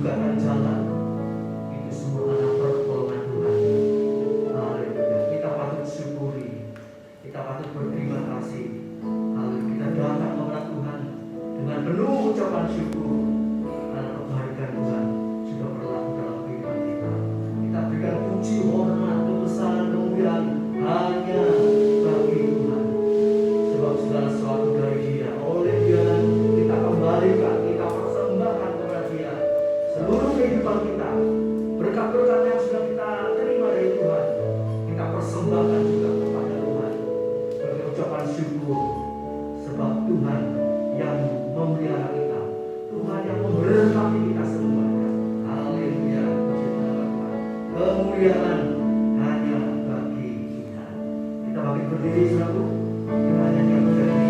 membukakan jalan. Itu semua adalah pertolongan Tuhan. Haleluya. Kita patut syukuri, kita patut berterima kasih. Haleluya. Kita datang kepada Tuhan dengan penuh ucapan syukur karena kebaikan Tuhan sudah berlaku dalam kehidupan kita. Kita berikan puji, hormat, kebesaran, kemuliaan hanya bagi Tuhan. Sebab segala sesuatu dari Dia, oleh Dia kita kembalikan, kita persembahkan kepada Dia seluruh kehidupan kita. Berkat-berkat yang sudah kita terima dari Tuhan, kita persembahkan juga kepada Tuhan sebagai ucapan syukur. Sebab Tuhan yang memelihara kita, Tuhan yang memberkati kita semuanya. Haleluya, puji Tuhan. Kemuliaan hanya bagi Tuhan. Kita bangkit berdiri, saudaraku. Kita hanya berdiri.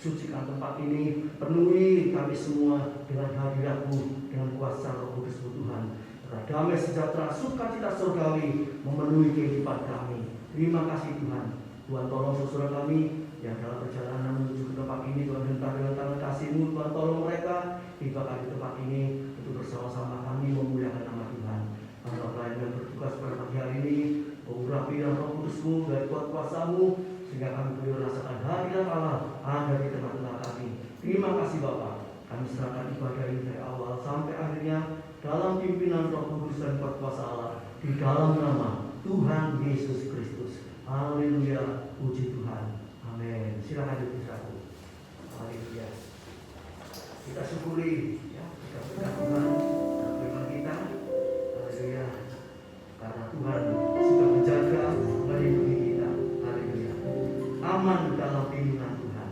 Sucikan tempat ini, penuhi kami semua dengan hadirat-Mu, dengan kuasa Roh Kudus-Mu Tuhan. Damai sejahtera, sukacita surgawi memenuhi kehidupan kami. Terima kasih Tuhan. Tuhan tolong saudara kami yang dalam perjalanan menuju ke tempat ini, Tuhan hentak dengan tangan kasih-Mu, Tuhan tolong mereka tibakan di tempat ini untuk bersama-sama kami memuliakan nama Tuhan. Anak lain yang bertugas pada pagi hari ini, urapi dan Roh Kudus-Mu dari kuasa-Mu, sehingga kami boleh merasakan hadirat Allah ada di tengah-tengah kami. Terima kasih Bapa. Kami serahkan ibadah ini dari awal sampai akhirnya dalam pimpinan Roh Kudus dan kuasa Allah di dalam nama Tuhan Yesus Kristus. Haleluya, puji Tuhan. Amin. Silakan duduk saudaraku. Haleluya. Kita syukuri ya, kita berkat Tuhan dan firman kita. Haleluya. Karena Tuhan sudah menjaga, melindungi kita. Haleluya. Aman dalam pimpinan Tuhan.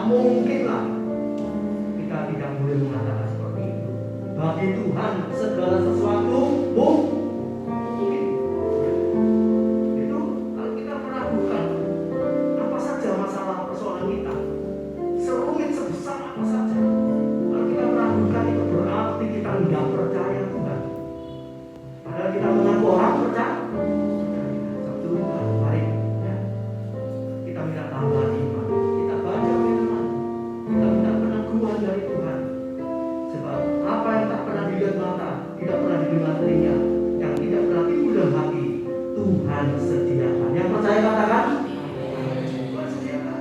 mungkin lah kita tidak boleh mengatakan seperti itu. Bagi Tuhan segala sesuatu mungkin. Itu kalau kita meragukan apa saja masalah persoalan kita, serumit sebesar apa saja, kalau kita meragukan itu berarti kita tidak percaya Tuhan. Padahal kita mengaku orang percaya. Sabtu mari ya. Kita minta tambahan iman, kita baca firman, kita minta peneguhan dari Tuhan. Sebab apa yang tak pernah dilihat mata, tidak pernah didengar telinga, yang tidak pernah timbul dalam hati, Tuhan sediakan. Yang percaya katakan, Tuhan sediakan.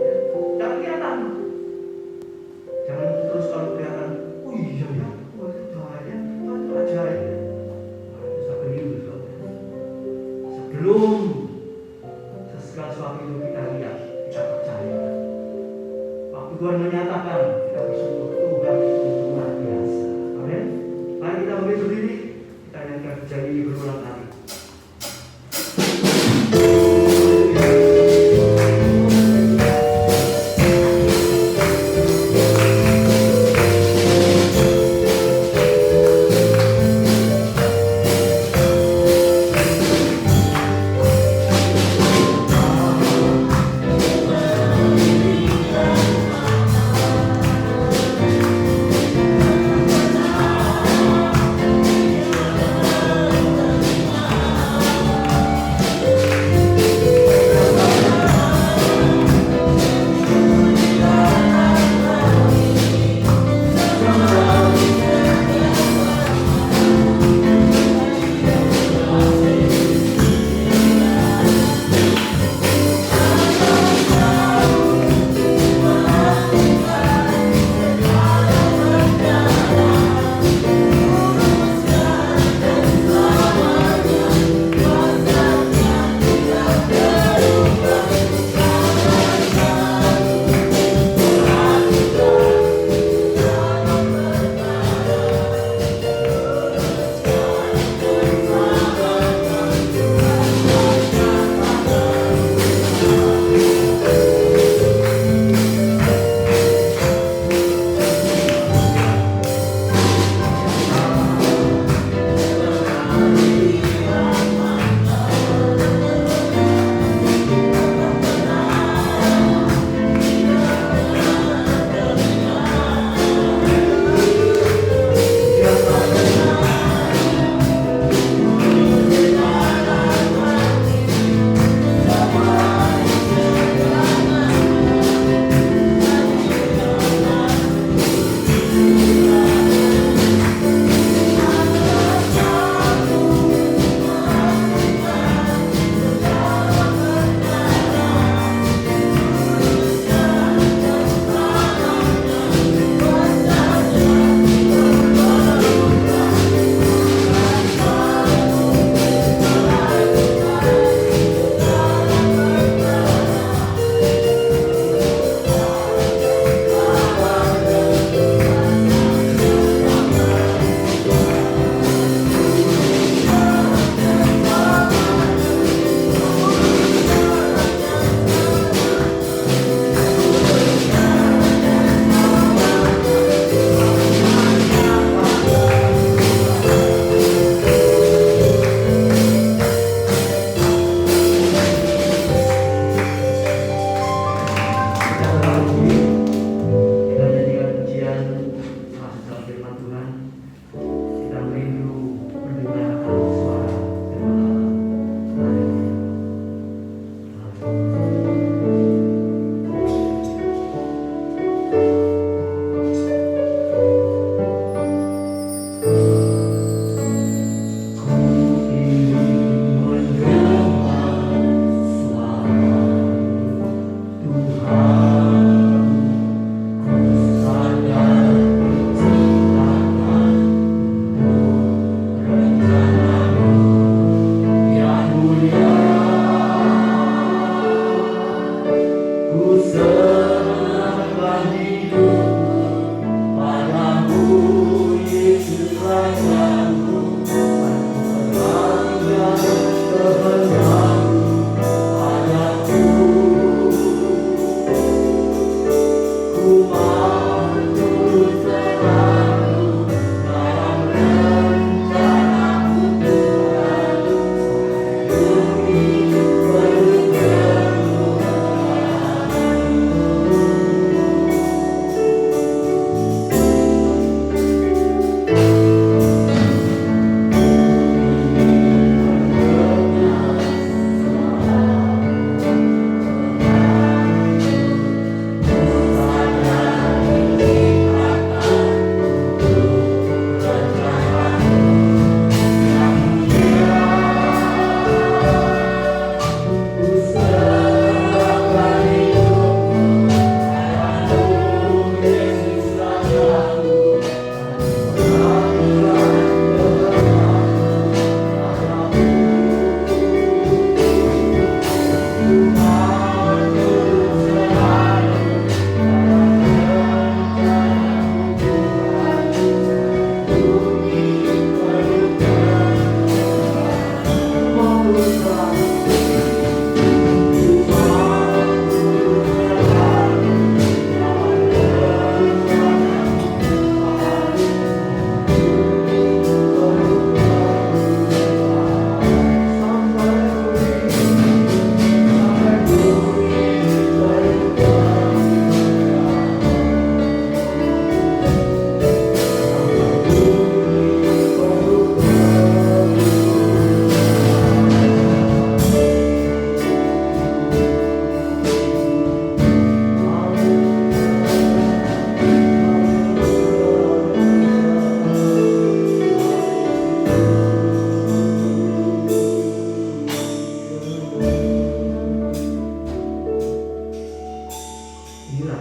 Ya. Dan kelihatan. Jangan terus kalau kelihatan, oh iya ya, oh itu bahaya, oh itu ajaib. Nah, itu sampai dulu sebelum segala sesuatu itu kita lihat, kita percaya. Waktu Tuhan menyatakan, kita bersyukur Tuhan itu luar biasa. Amin. Mari kita berdiri, kita nyanyikan pujian ini berulang kali. Tuhan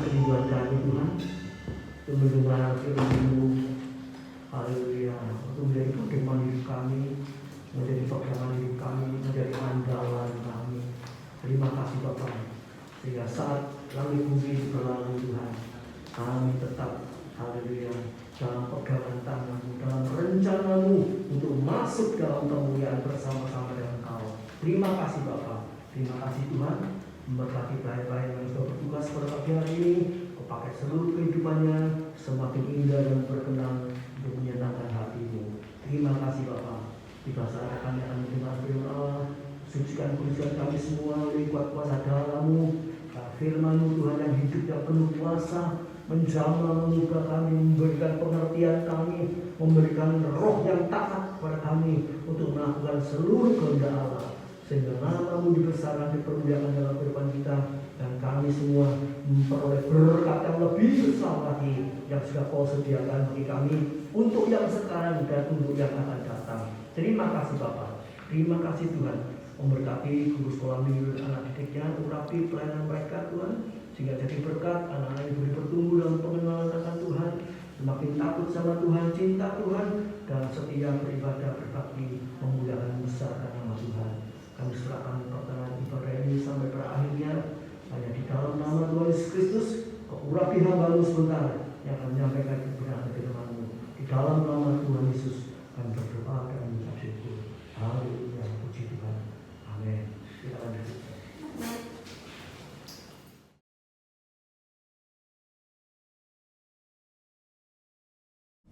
kerinduan kami Tuhan, untuk mendengar firman-Mu. Haleluya, untuk menjadi pegangan hidup kami, menjadi pegangan hidup kami, menjadi andalan kami. Terima kasih Bapa, sehingga saat langit bumi berlalu Tuhan, kami tetap, haleluya, dalam pegangan tangan-Mu, dalam rencana-Mu untuk masuk dalam kemuliaan bersama-sama dengan Kau. Terima kasih Bapa, terima kasih Tuhan. Memberkati pelayan-pelayan yang sudah bertugas pada pagi hari ini, Kau pakai seluruh kehidupannya semakin indah dan berkenan untuk menyenangkan hati-Mu. Terima kasih Bapa. Di bahasa kami akan mendengar firman Allah. Sucikan kuduskan kami semua oleh kuat kuasa dalam-Mu. Firman-Mu Tuhan yang hidup, yang penuh kuasa, menjamah, mengubah kami, memberikan pengertian kami, memberikan roh yang taat kepada kami untuk melakukan seluruh kehendak Allah, sehingga nama-Mu dibesarkan, dipermuliakan dalam kehidupan kita, dan kami semua memperoleh berkat yang lebih besar lagi yang sudah Kau sediakan bagi kami untuk yang sekarang dan untuk yang akan datang. Terima kasih Bapa, terima kasih Tuhan. Memberkati guru sekolah minggu dan anak didiknya, urapi pelayanan mereka Tuhan, sehingga jadi berkat anak-anak yang boleh bertumbuh dalam pengenalan akan Tuhan, semakin takut sama Tuhan, cinta Tuhan, dan setia beribadah, berbakti, memuliakan besarkan nama Tuhan. Kami serahkan pertengahan ibadah ini sampai pada akhirnya, hanya di dalam nama Tuhan Yesus Kristus. Kau urapi hamba-Mu sebentar yang akan menyampaikan kebenaran firman-Mu. Di dalam nama Tuhan Yesus kami berdoa dan mengucap syukur. Haleluya, puji Tuhan. Amin. Kita lanjut.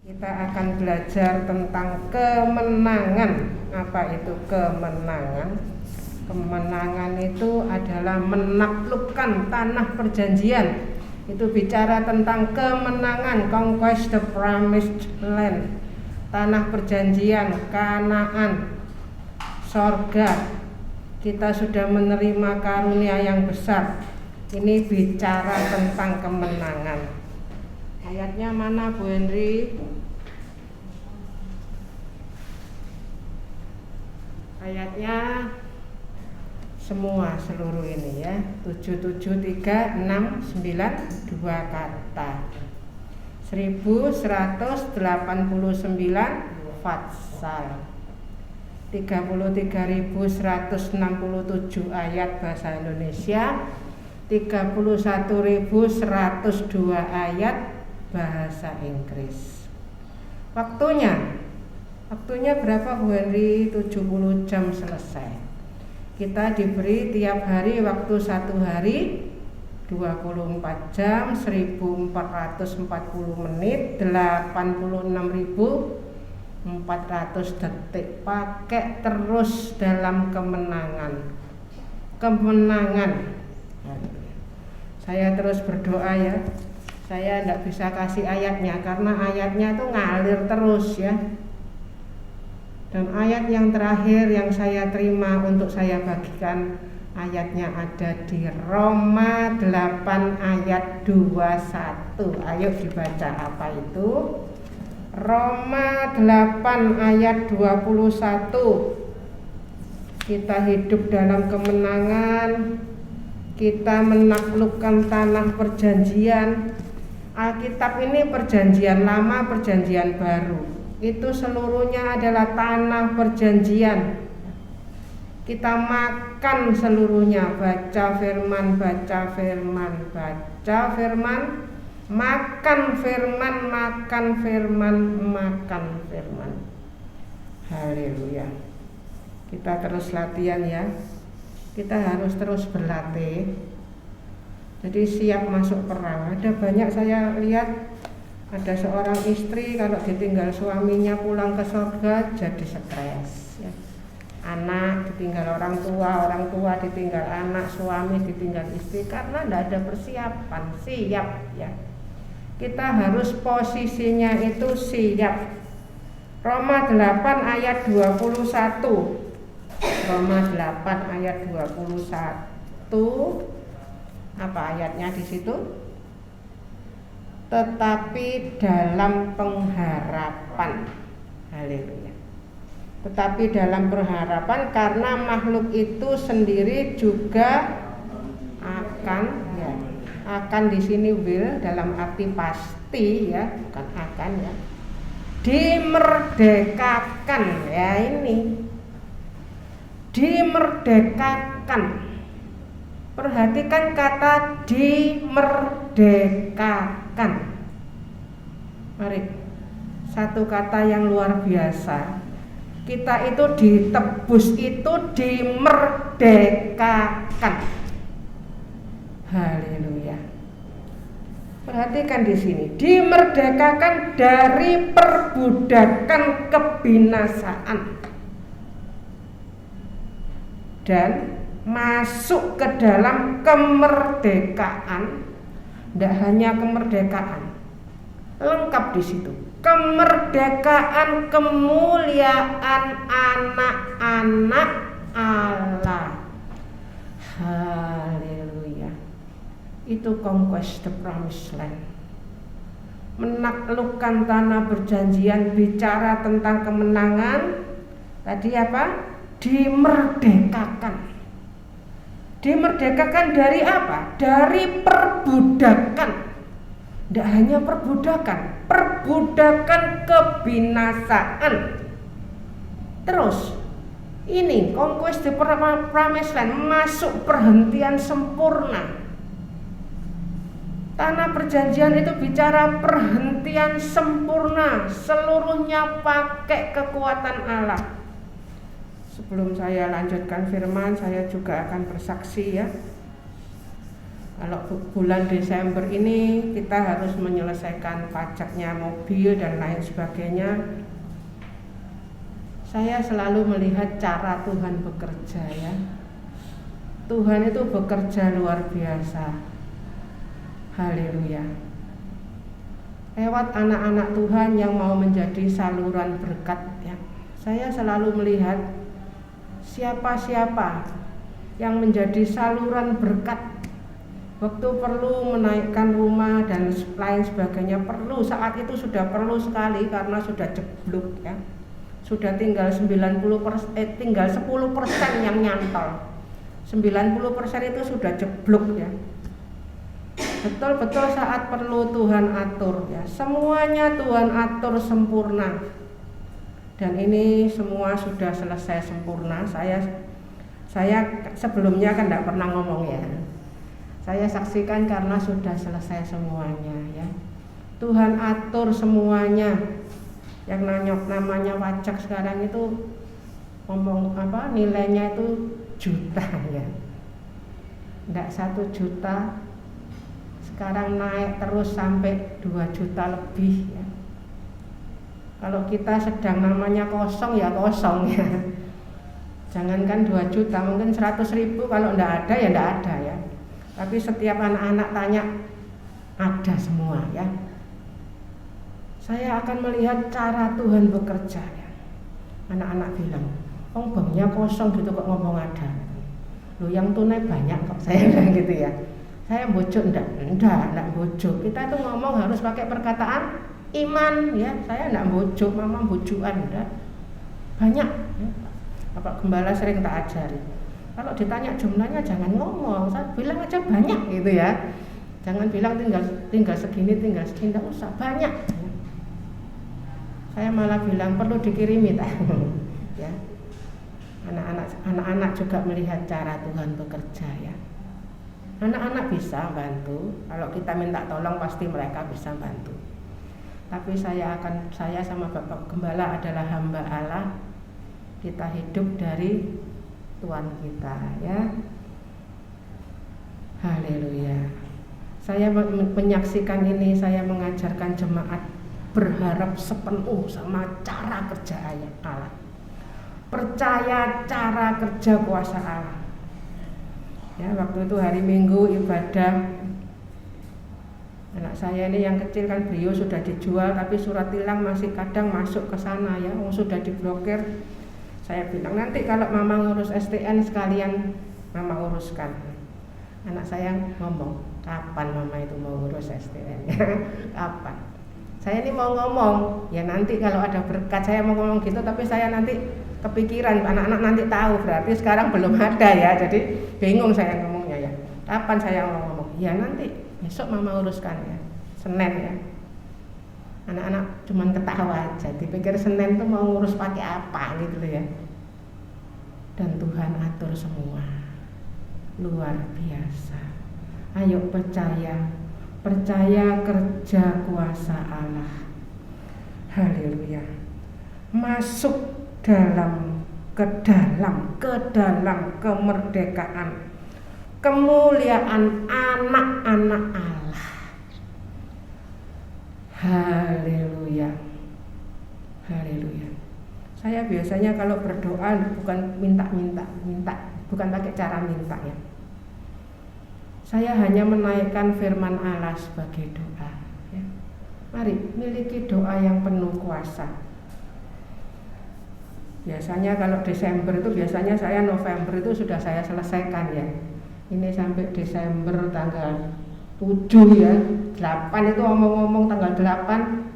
Kita akan belajar tentang kemenangan. Apa itu kemenangan? Kemenangan itu adalah menaklukkan tanah perjanjian. Itu bicara tentang kemenangan, conquest the promised land. Tanah perjanjian, Kanaan, sorga. Kita sudah menerima karunia yang besar. Ini bicara tentang kemenangan. Ayatnya mana Bu Henry? Ayatnya semua seluruh ini ya, 773, 6, 9, 2 kata, 1189 fatsal, 33.167 ayat bahasa Indonesia, 31.102 ayat bahasa Inggris. Waktunya berapa Bu Henry? 70 jam selesai. Kita diberi tiap hari waktu 1 hari 24 jam, 1440 menit, 86.400 detik. Pakai terus dalam kemenangan. Saya terus berdoa ya. Saya tidak bisa kasih ayatnya karena ayatnya tuh ngalir terus ya. Dan ayat yang terakhir yang saya terima untuk saya bagikan, ayatnya ada di Roma 8 ayat 21. Ayo dibaca apa itu? Roma 8 ayat 21. Kita hidup dalam kemenangan, kita menaklukkan tanah perjanjian. Alkitab ini perjanjian lama, perjanjian baru. Itu seluruhnya adalah tanah perjanjian. Kita makan seluruhnya, baca firman, makan firman. Haleluya. Kita terus latihan ya. Kita harus terus berlatih. Jadi siap masuk perang. Ada banyak saya lihat, ada seorang istri kalau ditinggal suaminya pulang ke surga jadi stres ya. Anak ditinggal orang tua ditinggal anak, suami ditinggal istri karena tidak ada persiapan. Siap ya. Kita harus posisinya itu siap. Roma 8 ayat 21. Roma 8 ayat 21. Apa ayatnya di situ? Tetapi dalam pengharapan. Haleluya. Tetapi dalam pengharapan, karena makhluk itu sendiri juga Akan di sini will dalam arti pasti ya, bukan akan ya. Dimerdekakan ya, ini dimerdekakan. Perhatikan kata dimerdekakan. Mari, satu kata yang luar biasa. Kita itu ditebus, itu dimerdekakan. Haleluya. Perhatikan di sini, dimerdekakan dari perbudakan kebinasaan dan masuk ke dalam kemerdekaan. Tidak hanya kemerdekaan, lengkap di situ. Kemerdekaan kemuliaan anak-anak Allah. Haleluya. Itu conquest the promised land. Menaklukkan tanah perjanjian, bicara tentang kemenangan. Tadi apa? Dimerdekakan. Dimerdekakan dari apa? Dari perbudakan. Tidak hanya perbudakan, perbudakan kebinasaan. Terus ini conquest the promised land, masuk perhentian sempurna. Tanah perjanjian itu bicara perhentian sempurna, seluruhnya pakai kekuatan Allah. Sebelum saya lanjutkan firman, saya juga akan bersaksi ya. Kalau bulan Desember ini kita harus menyelesaikan pajaknya mobil dan lain sebagainya. Saya selalu melihat cara Tuhan bekerja ya. Tuhan itu bekerja luar biasa. Haleluya. Lewat anak-anak Tuhan yang mau menjadi saluran berkat ya. Saya selalu melihat siapa-siapa yang menjadi saluran berkat. Waktu perlu menaikkan rumah dan lain sebagainya, perlu, saat itu sudah perlu sekali karena sudah jeblok ya. Sudah tinggal 10% yang nyantol. 90% itu sudah jeblok ya. Betul-betul saat perlu Tuhan atur ya. Semuanya Tuhan atur sempurna. Dan ini semua sudah selesai sempurna. Saya sebelumnya kan tidak pernah ngomong ya. Saya saksikan karena sudah selesai semuanya ya. Tuhan atur semuanya. Yang namanya pajak sekarang itu ngomong apa, nilainya itu juta ya. Tidak 1 juta, sekarang naik terus sampai 2 juta lebih ya. Kalau kita sedang namanya kosong ya kosong ya. Jangankan 2 juta, mungkin 100.000 kalau tidak ada ya tidak ada ya. Tapi setiap anak-anak tanya, ada semua ya. Saya akan melihat cara Tuhan bekerja ya. Anak-anak bilang, oh banknya kosong gitu kok ngomong ada. Loh yang tunai banyak kok, saya bilang gitu ya. Saya bojok enggak bojok. Kita tuh ngomong harus pakai perkataan iman ya. Saya enggak bojok, mama bojokan enggak. Banyak ya. Bapak Gembala sering tak ajari. Kalau ditanya jumlahnya jangan ngomong, saya bilang aja banyak gitu ya. Jangan bilang tinggal segini, enggak usah, banyak. Saya malah bilang perlu dikirimi ya. Anak-anak juga melihat cara Tuhan bekerja ya. Anak-anak bisa bantu, kalau kita minta tolong pasti mereka bisa bantu. Tapi saya sama Bapak Gembala adalah hamba Allah. Kita hidup dari Tuhan kita ya. Haleluya. Saya menyaksikan ini, saya mengajarkan jemaat berharap sepenuh sama cara kerja Allah. Percaya cara kerja kuasa Allah. Ya, waktu itu hari Minggu ibadah, anak saya ini yang kecil kan beliau sudah dijual, tapi surat tilang masih kadang masuk ke sana ya, sudah diblokir. Saya bilang nanti kalau mama ngurus STN sekalian mama uruskan. Anak saya ngomong, kapan mama itu mau ngurus STN? Kapan? Saya ini mau ngomong, ya nanti kalau ada berkat saya mau ngomong gitu, tapi saya nanti kepikiran, anak-anak nanti tahu, berarti sekarang belum ada ya, jadi bingung saya ngomongnya ya. Kapan saya ngomong? Ya nanti besok mama uruskan ya, Senin ya. Anak-anak cuman ketawa aja, dipikir Senin tuh mau ngurus pakai apa gitu loh ya. Dan Tuhan atur semua, luar biasa. Ayo percaya kerja kuasa Allah. Haleluya. Masuk ke dalam kemerdekaan, kemuliaan anak-anak Allah. Haleluya. Haleluya. Saya biasanya kalau berdoa bukan minta, bukan pakai cara minta ya. Saya hanya menaikkan firman Allah sebagai doa ya. Mari miliki doa yang penuh kuasa. Biasanya kalau Desember itu biasanya saya November itu sudah saya selesaikan ya. Ini sampai Desember tanggal 7 ya, 8 itu omong-omong tanggal 8,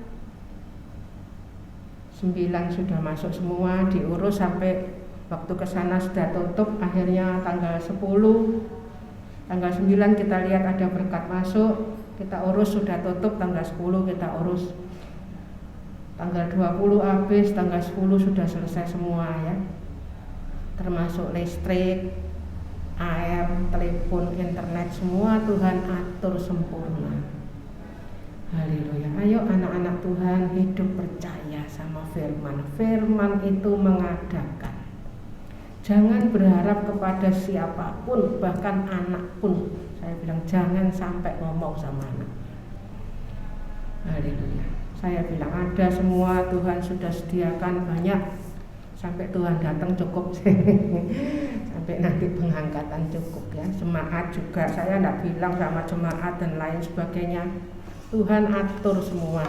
9 sudah masuk semua, diurus sampai waktu ke sana sudah tutup, akhirnya tanggal 10, tanggal 9 kita lihat ada berkat masuk, kita urus sudah tutup, tanggal 10 kita urus. Tanggal 20 habis, tanggal 10 sudah selesai semua ya. Termasuk listrik, air, telepon, internet, semua Tuhan atur sempurna. Haleluya. Ayo anak-anak Tuhan hidup percaya sama firman. Firman itu mengadakan. Jangan berharap kepada siapapun, bahkan anak pun. Saya bilang jangan sampai ngomong sama anak. Haleluya. Saya bilang ada semua, Tuhan sudah sediakan banyak. Sampai Tuhan datang cukup. Sampai nanti pengangkatan cukup ya. Jemaat juga saya tidak bilang sama jemaat dan lain sebagainya. Tuhan atur semua.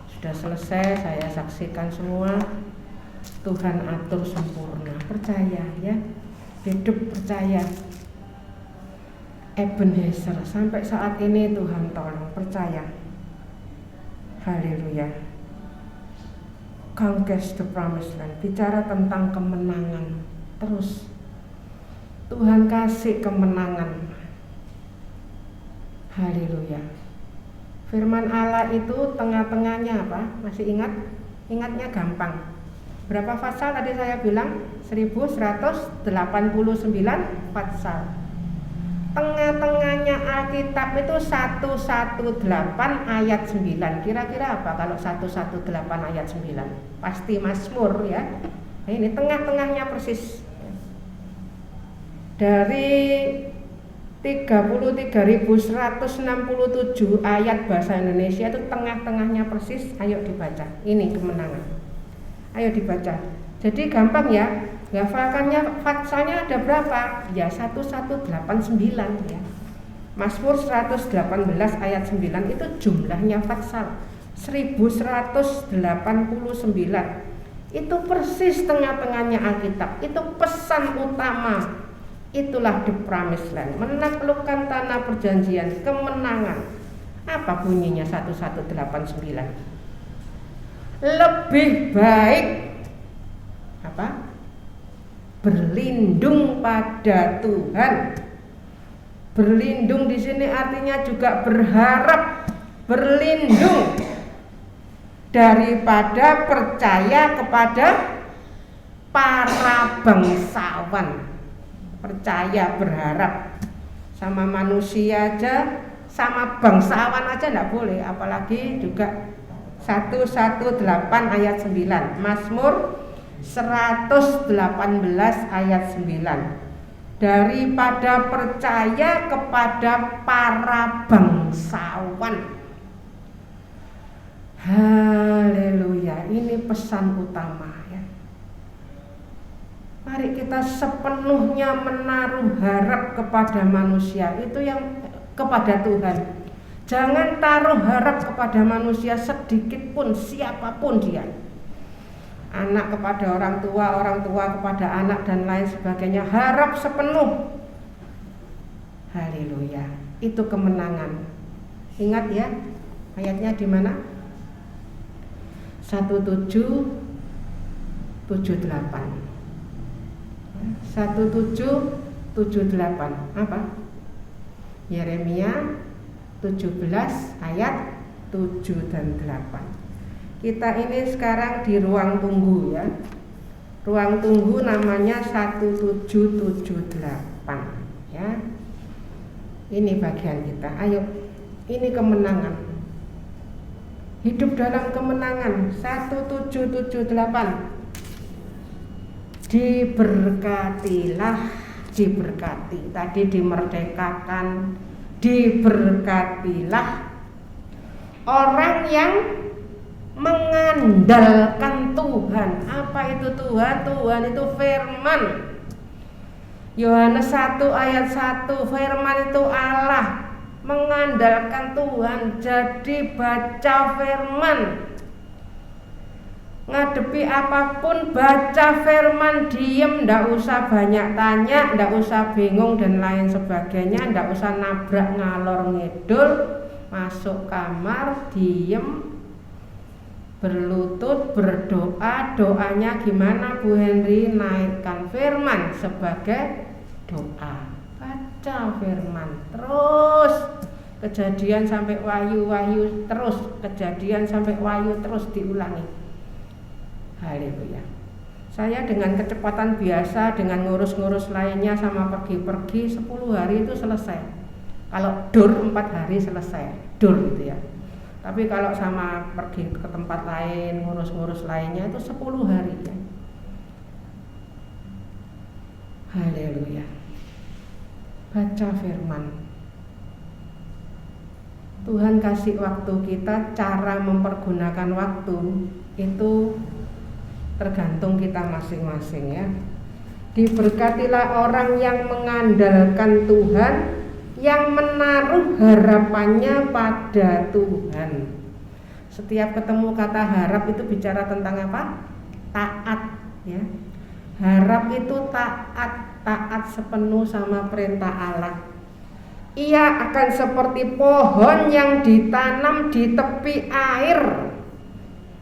Sudah selesai, saya saksikan semua. Tuhan atur sempurna. Percaya ya. Hidup percaya. Ebenezer sampai saat ini Tuhan tolong, percaya. Haleluya. Conquest the promised land. Bicara tentang kemenangan. Terus Tuhan kasih kemenangan. Haleluya. Firman Allah itu tengah-tengahnya apa? Masih ingat? Ingatnya gampang. Berapa pasal tadi saya bilang? 1189 pasal. Tengah-tengahnya Alkitab itu 118 ayat 9. Kira-kira apa kalau 118 ayat 9? Pasti Mazmur ya. Nah, ini tengah-tengahnya persis. Dari 33.167 ayat bahasa Indonesia itu tengah-tengahnya persis. Ayo dibaca. Ini kemenangan. Ayo dibaca. Jadi gampang ya. Hafalkannya, fatsanya ada berapa? Ya 1189 ya. Mazmur 118 ayat 9 itu jumlahnya fatsal 1189. Itu persis tengah-tengahnya Alkitab. Itu pesan utama. Itulah the promised land, menaklukkan tanah perjanjian, kemenangan. Apa bunyinya 1189? Lebih baik apa? Berlindung pada Tuhan. Berlindung di sini artinya juga berharap, berlindung daripada percaya kepada para bangsawan. Percaya, berharap sama manusia aja, sama bangsawan aja enggak boleh, apalagi juga 118 ayat 9. Mazmur 118 ayat 9. Daripada percaya kepada para bangsawan. Haleluya. Ini pesan utama ya. Mari kita sepenuhnya menaruh harap kepada manusia. Itu yang kepada Tuhan. Jangan taruh harap kepada manusia sedikit pun, siapapun dia. Anak kepada orang tua kepada anak dan lain sebagainya, harap sepenuh. Haleluya. Itu kemenangan. Ingat ya, ayatnya di mana? 1778. 1778 apa? Yeremia 17 ayat 7 dan 8. Kita ini sekarang di ruang tunggu ya. Ruang tunggu namanya 1778 ya. Ini bagian kita. Ayo, ini kemenangan. Hidup dalam kemenangan. 1778. Diberkatilah, diberkati. Tadi dimerdekakan, diberkatilah orang yang mengandalkan Tuhan. Apa itu Tuhan? Tuhan itu firman. Yohanes 1 ayat 1, firman itu Allah. Mengandalkan Tuhan, jadi baca firman. Ngadepi apapun baca firman, diem, ndak usah banyak tanya, ndak usah bingung dan lain sebagainya, ndak usah nabrak ngalor ngidul, masuk kamar, diem, berlutut, berdoa. Doanya gimana Bu Henry? Naikkan firman sebagai doa, baca firman terus, Kejadian sampai Wahyu terus, Kejadian sampai Wahyu terus diulangi. Haleluya. Saya dengan kecepatan biasa, dengan ngurus-ngurus lainnya sama pergi-pergi 10 hari itu selesai. Kalau dur 4 hari selesai, dur gitu ya. Tapi kalau sama pergi ke tempat lain, ngurus-ngurus lainnya itu 10 hari ya. Haleluya. Baca firman. Tuhan kasih waktu kita, cara mempergunakan waktu itu tergantung kita masing-masing ya. Diberkatilah orang yang mengandalkan Tuhan, yang menaruh harapannya pada Tuhan. Setiap ketemu kata harap itu bicara tentang apa? Taat ya. Harap itu taat sepenuh sama perintah Allah. Ia akan seperti pohon yang ditanam di tepi air,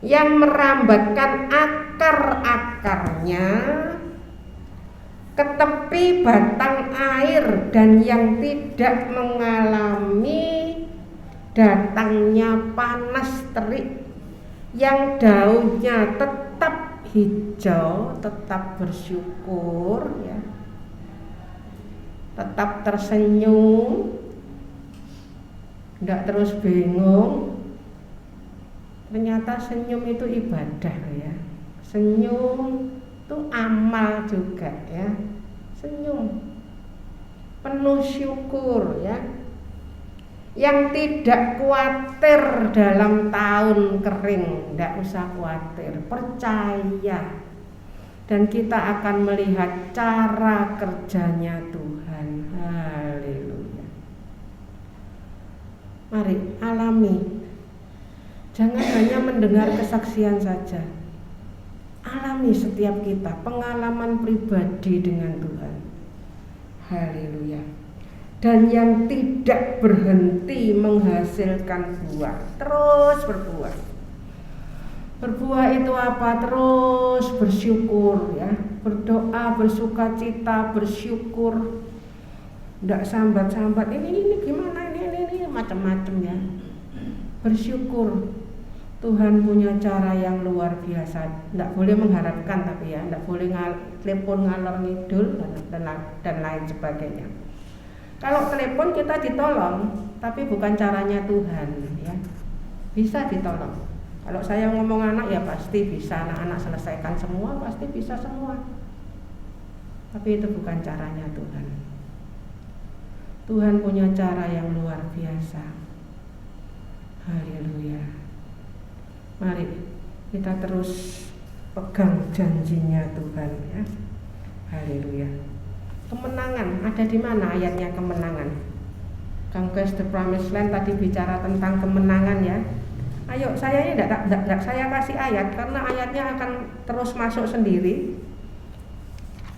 yang merambatkan akar-akarnya ke tepi batang air, dan yang tidak mengalami datangnya panas terik, yang daunnya tetap hijau, tetap bersyukur ya, tetap tersenyum, tidak terus bingung. Ternyata senyum itu ibadah ya. Senyum itu amal juga ya. Senyum penuh syukur ya. Yang tidak khawatir dalam tahun kering, tidak usah khawatir, percaya. Dan kita akan melihat cara kerjanya Tuhan. Haleluya. Mari alami. Jangan hanya mendengar kesaksian saja. Alami setiap kita pengalaman pribadi dengan Tuhan. Haleluya. Dan yang tidak berhenti menghasilkan buah, terus berbuah. Berbuah itu apa? Terus bersyukur ya, berdoa, bersukacita, bersyukur. Tidak sambat-sambat ini gimana ini macam-macam ya. Bersyukur. Tuhan punya cara yang luar biasa. Tidak boleh mengharapkan tapi ya, tidak boleh telepon ngalor ngidul dan lain sebagainya. Kalau telepon kita ditolong, tapi bukan caranya Tuhan ya. Bisa ditolong. Kalau saya ngomong anak ya pasti bisa, anak-anak selesaikan semua, pasti bisa semua. Tapi itu bukan caranya Tuhan. Tuhan punya cara yang luar biasa. Haleluya. Mari kita terus pegang janjinya Tuhan ya. Haleluya. Kemenangan ada di mana ayatnya kemenangan? Conquest the Promised Land tadi bicara tentang kemenangan ya. Ayo, saya ini tidak saya kasih ayat karena ayatnya akan terus masuk sendiri.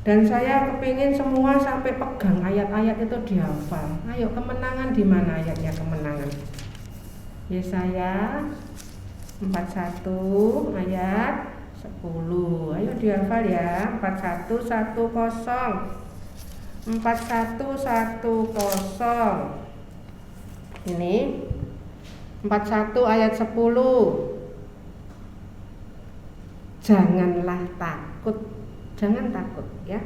Dan saya kepingin semua sampai pegang ayat-ayat itu dihafal. Ayo, kemenangan di mana ayatnya kemenangan? Yesaya 41 ayat 10. Ayo dihafal ya. 4110. Ini 41 ayat 10. Janganlah takut. Jangan takut ya.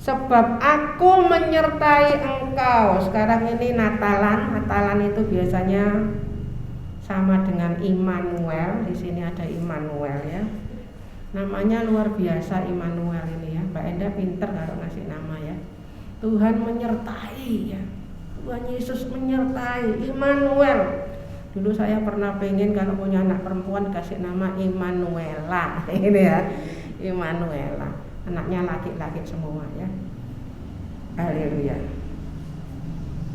Sebab aku menyertai engkau. Sekarang ini Natalan. Natalan itu biasanya sama dengan Immanuel. Di sini ada Immanuel ya. Namanya luar biasa Immanuel ini ya. Mbak Enda pinter kalau ngasih nama ya. Tuhan menyertai ya. Tuhan Yesus menyertai, Immanuel. Dulu saya pernah pengen kalau punya anak perempuan kasih nama Immanuela. Ini ya, Immanuela. Anaknya laki-laki semua ya. Haleluya.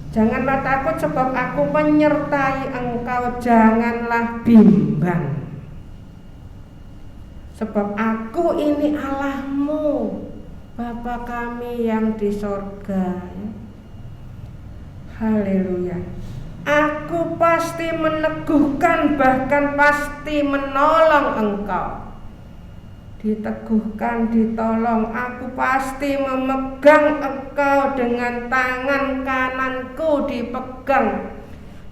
Janganlah takut sebab aku menyertai engkau, janganlah bimbang. Sebab aku ini Allahmu, Bapa kami yang di sorga ya. Haleluya. Aku pasti meneguhkan, bahkan pasti menolong engkau. Diteguhkan, ditolong. Aku pasti memegang engkau dengan tangan kananku dipegang.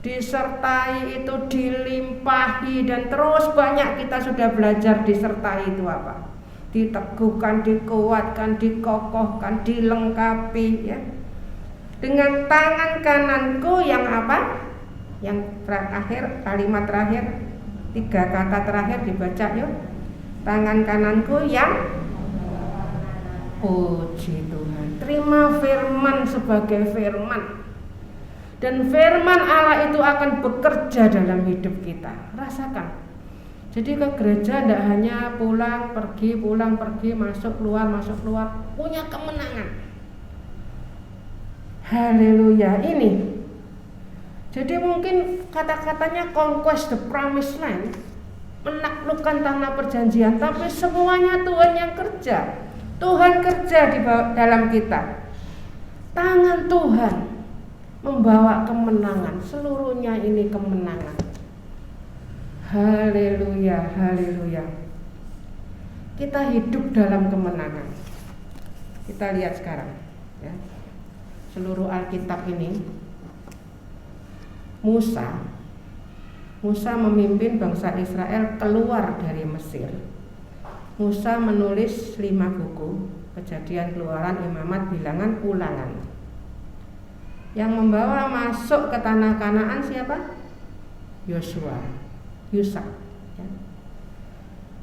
Disertai itu dilimpahi. Dan terus banyak kita sudah belajar disertai itu apa? Diteguhkan, dikuatkan, dikokohkan, dilengkapi ya. Dengan tangan kananku yang apa? Yang terakhir, kalimat terakhir, 3 kata terakhir dibaca yuk. Tangan kananku yang puji Tuhan. Terima firman sebagai firman. Dan firman Allah itu akan bekerja dalam hidup kita. Rasakan. Jadi ke gereja tidak hanya pulang pergi, masuk keluar, punya kemenangan. Haleluya. Ini jadi mungkin kata-katanya conquest the promised land, menaklukkan tanah perjanjian, tapi semuanya Tuhan yang kerja. Tuhan kerja di dalam kita. Tangan Tuhan membawa kemenangan. Seluruhnya ini kemenangan. Haleluya, haleluya. Kita hidup dalam kemenangan. Kita lihat sekarang ya. Seluruh Alkitab ini Musa memimpin bangsa Israel keluar dari Mesir. Musa menulis 5 buku, Kejadian, Keluaran, Imamat, Bilangan, Ulangan. Yang membawa masuk ke tanah Kanaan siapa? Yosua, Yusak ya.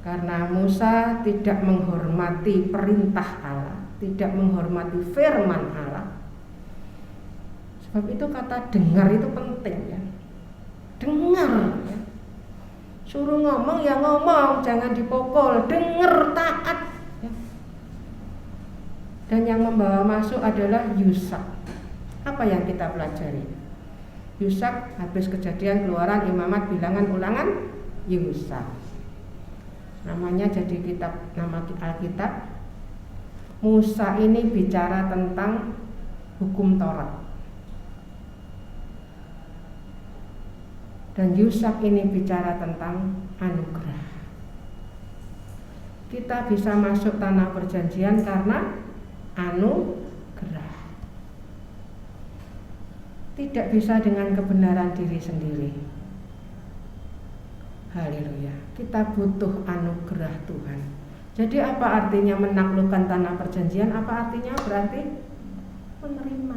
Karena Musa tidak menghormati perintah Allah, tidak menghormati firman Allah. Sebab itu kata dengar itu penting ya. Dengar ya. Suruh ngomong ya ngomong, jangan dipukul. Dengar, taat ya. Dan yang membawa masuk adalah Yusak. Apa yang kita pelajari? Yusak habis Kejadian, Keluaran, Imamat, Bilangan, Ulangan, Yusak. Namanya jadi kitab, nama Alkitab. Musa ini bicara tentang hukum Taurat. Dan Yusak ini bicara tentang anugerah. Kita bisa masuk tanah perjanjian karena anugerah. Tidak bisa dengan kebenaran diri sendiri. Haleluya. Kita butuh anugerah Tuhan. Jadi apa artinya menaklukkan tanah perjanjian? Apa artinya? Berarti menerima.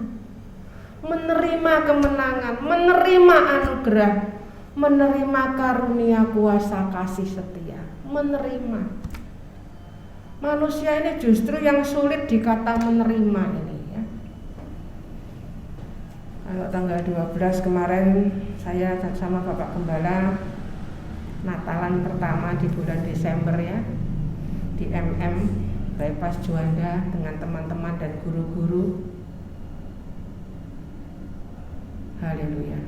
Menerima kemenangan, menerima anugerah, menerima karunia kuasa kasih setia, menerima. Manusia ini justru yang sulit dikata menerima ini ya. Kalau tanggal 12 kemarin saya sama Bapak Gembala Natalan pertama di bulan Desember ya, di Bypass Juanda dengan teman-teman dan guru-guru. Haleluya.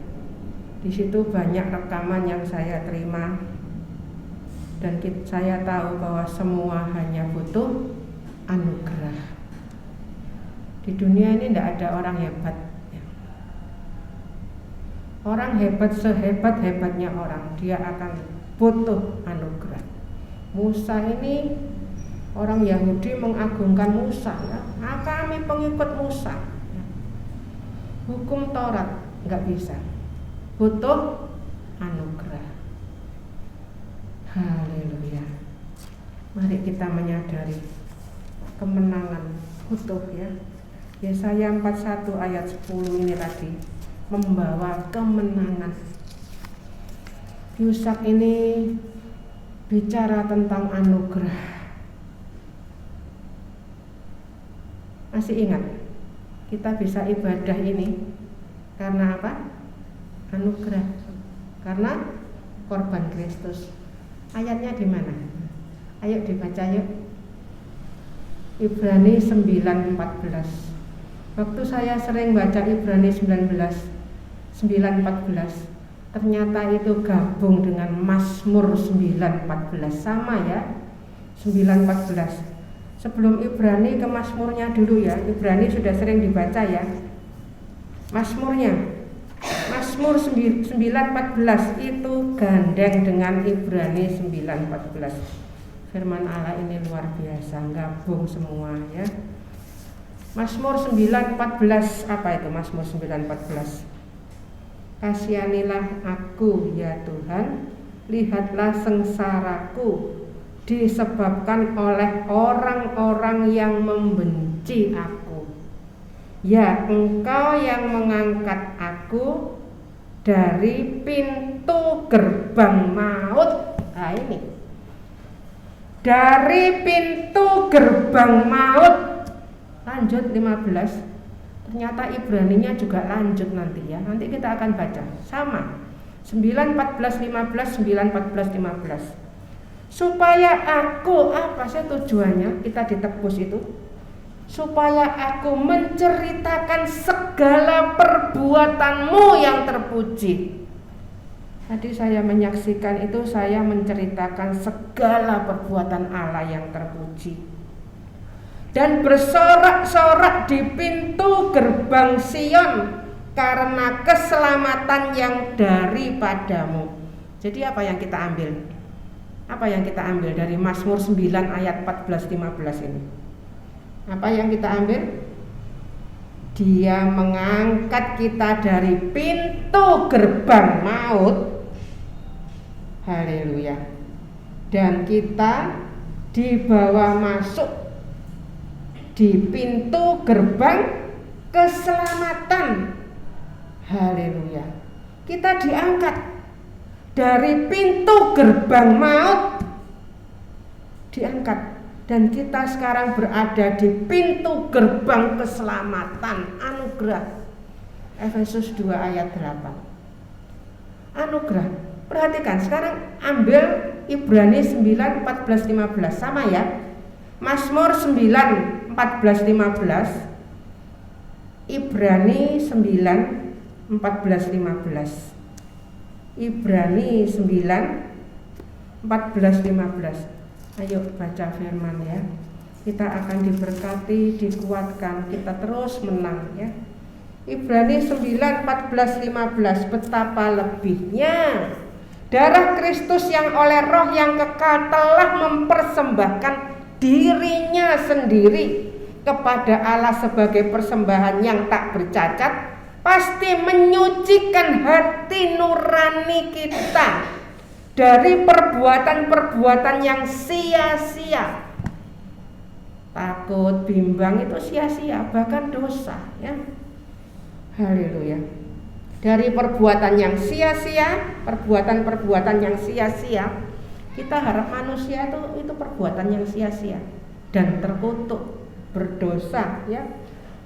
Di situ banyak rekaman yang saya terima dan saya tahu bahwa semua hanya butuh anugerah. Di dunia ini tidak ada orang hebat. Orang hebat sehebat-hebatnya orang, dia akan butuh anugerah. Musa ini orang Yahudi mengagungkan Musa ya. Nah, kami pengikut Musa ya. Hukum Taurat nggak bisa. butuh anugerah. Haleluya. Mari kita menyadari kemenangan utuh ya. Yesaya 41 ayat 10 ini tadi membawa kemenangan. Yusak ini bicara tentang anugerah. Masih ingat? Kita bisa ibadah ini karena apa? Anugerah. Karena korban Kristus. Ayatnya di mana? Ayo dibaca yuk. Ibrani 9:14. Waktu saya sering baca Ibrani 9:14, ternyata itu gabung dengan Mazmur 9:14, sama ya, 9:14. Sebelum Ibrani ke Mazmurnya dulu ya. Ibrani sudah sering dibaca ya. Mazmurnya, Mazmur 9:14 itu gandeng dengan Ibrani 9:14. Firman Allah ini luar biasa, gabung semua ya. Mazmur 9:14, apa itu Mazmur 9:14? Kasihanilah aku ya Tuhan, lihatlah sengsaraku disebabkan oleh orang-orang yang membenci aku. Ya, Engkau yang mengangkat aku dari pintu gerbang maut. Nah ini, dari pintu gerbang maut. Lanjut 15. Ternyata Ibraninya juga lanjut nanti ya. Nanti kita akan baca sama 9:14-15, 9:14-15. Supaya aku, apa sih tujuannya kita ditebus itu? Supaya aku menceritakan segala perbuatanmu yang terpuji. Tadi saya menyaksikan itu, saya menceritakan segala perbuatan Allah yang terpuji. Dan bersorak-sorak di pintu gerbang Sion karena keselamatan yang daripadamu. Jadi apa yang kita ambil? Apa yang kita ambil dari Mazmur 9 ayat 14-15 ini? Apa yang kita ambil? Dia mengangkat kita dari pintu gerbang maut. Haleluya. Dan kita dibawa masuk di pintu gerbang keselamatan. Haleluya. Kita diangkat dari pintu gerbang maut, diangkat, dan kita sekarang berada di pintu gerbang keselamatan, anugerah. Efesus 2 ayat 8. Anugerah. Perhatikan, sekarang ambil Ibrani 9:14-15, sama ya. Mazmur 9:14-15, Ibrani 9:14-15. Ibrani 9:14-15. Ayo baca firman ya. Kita akan diberkati, dikuatkan, kita terus menang ya. Ibrani 9:14-15. Betapa lebihnya darah Kristus yang oleh roh yang kekal telah mempersembahkan dirinya sendiri kepada Allah sebagai persembahan yang tak bercacat, pasti menyucikan hati nurani kita dari perbuatan-perbuatan yang sia-sia. Takut, bimbang itu sia-sia, bahkan dosa ya. Haleluya. Dari perbuatan yang sia-sia, perbuatan-perbuatan yang sia-sia, kita harap manusia itu perbuatan yang sia-sia dan terkutuk, berdosa ya,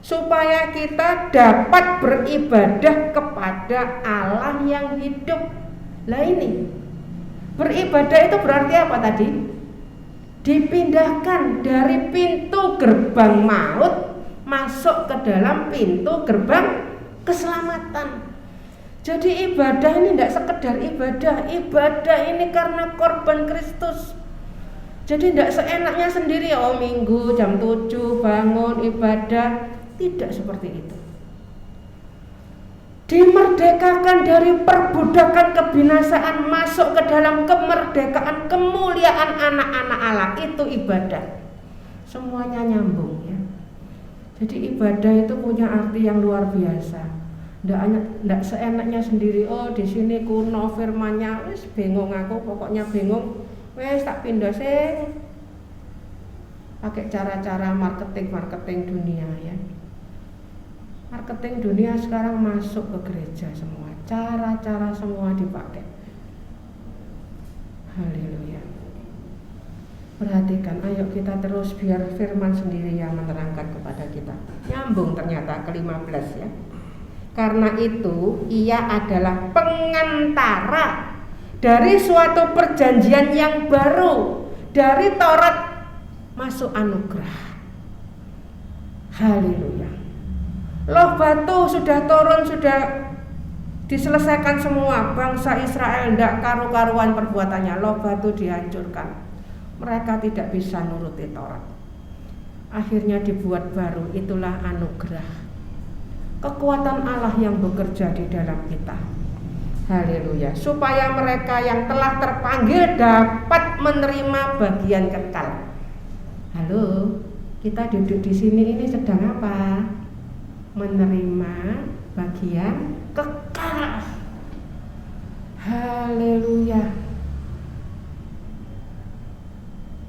supaya kita dapat beribadah kepada Allah yang hidup. Lah ini, beribadah itu berarti apa tadi? Dipindahkan dari pintu gerbang maut masuk ke dalam pintu gerbang keselamatan. Jadi ibadah ini tidak sekedar ibadah. Ibadah ini karena korban Kristus. Jadi tidak seenaknya sendiri, oh minggu jam 7 bangun ibadah. Tidak seperti itu. Dimerdekakan dari perbudakan kebinasaan, masuk ke dalam kemerdekaan kemuliaan anak-anak Allah. Itu ibadah. Semuanya nyambung ya. Jadi ibadah itu punya arti yang luar biasa. Ndak seenaknya sendiri. Oh, di sini kuno firmannya, wis bingung aku, pokoknya bingung. Wes tak pindah sing pakai cara-cara marketing dunia ya. Marketing dunia sekarang masuk ke gereja semua. Cara-cara semua dipakai. Haleluya. Perhatikan, ayo kita terus biar firman sendiri yang menerangkan kepada kita. Nyambung ternyata ke 15 ya. Karena itu ia adalah pengantara dari suatu perjanjian yang baru, dari Taurat masuk anugerah. Haleluya. Loh batu sudah turun, sudah diselesaikan semua. Bangsa Israel tidak karu-karuan perbuatannya. Loh batu dihancurkan. Mereka tidak bisa nuruti Taurat. Akhirnya dibuat baru, itulah anugerah. Kekuatan Allah yang bekerja di dalam kita. Haleluya. Supaya mereka yang telah terpanggil dapat menerima bagian kekal. Halo, kita duduk di sini ini sedang apa? Menerima bagian kekal. Haleluya.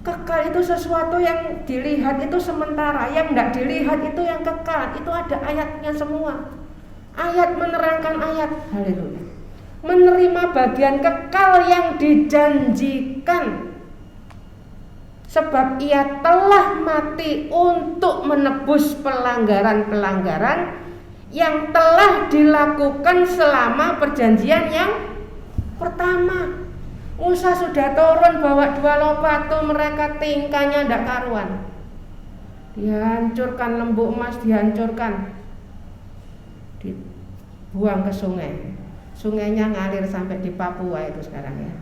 Kekal itu sesuatu yang dilihat itu sementara, yang tidak dilihat itu yang kekal. Itu ada ayatnya semua. Ayat menerangkan ayat. Haleluya. Menerima bagian kekal yang dijanjikan. Sebab ia telah mati untuk menebus pelanggaran-pelanggaran yang telah dilakukan selama perjanjian yang pertama. Musa sudah turun bawa 2 loh batu, mereka tingkahnya tidak karuan. Dihancurkan lembu emas, dihancurkan. Dibuang ke sungai. Sungainya ngalir sampai di Papua itu sekarang ya.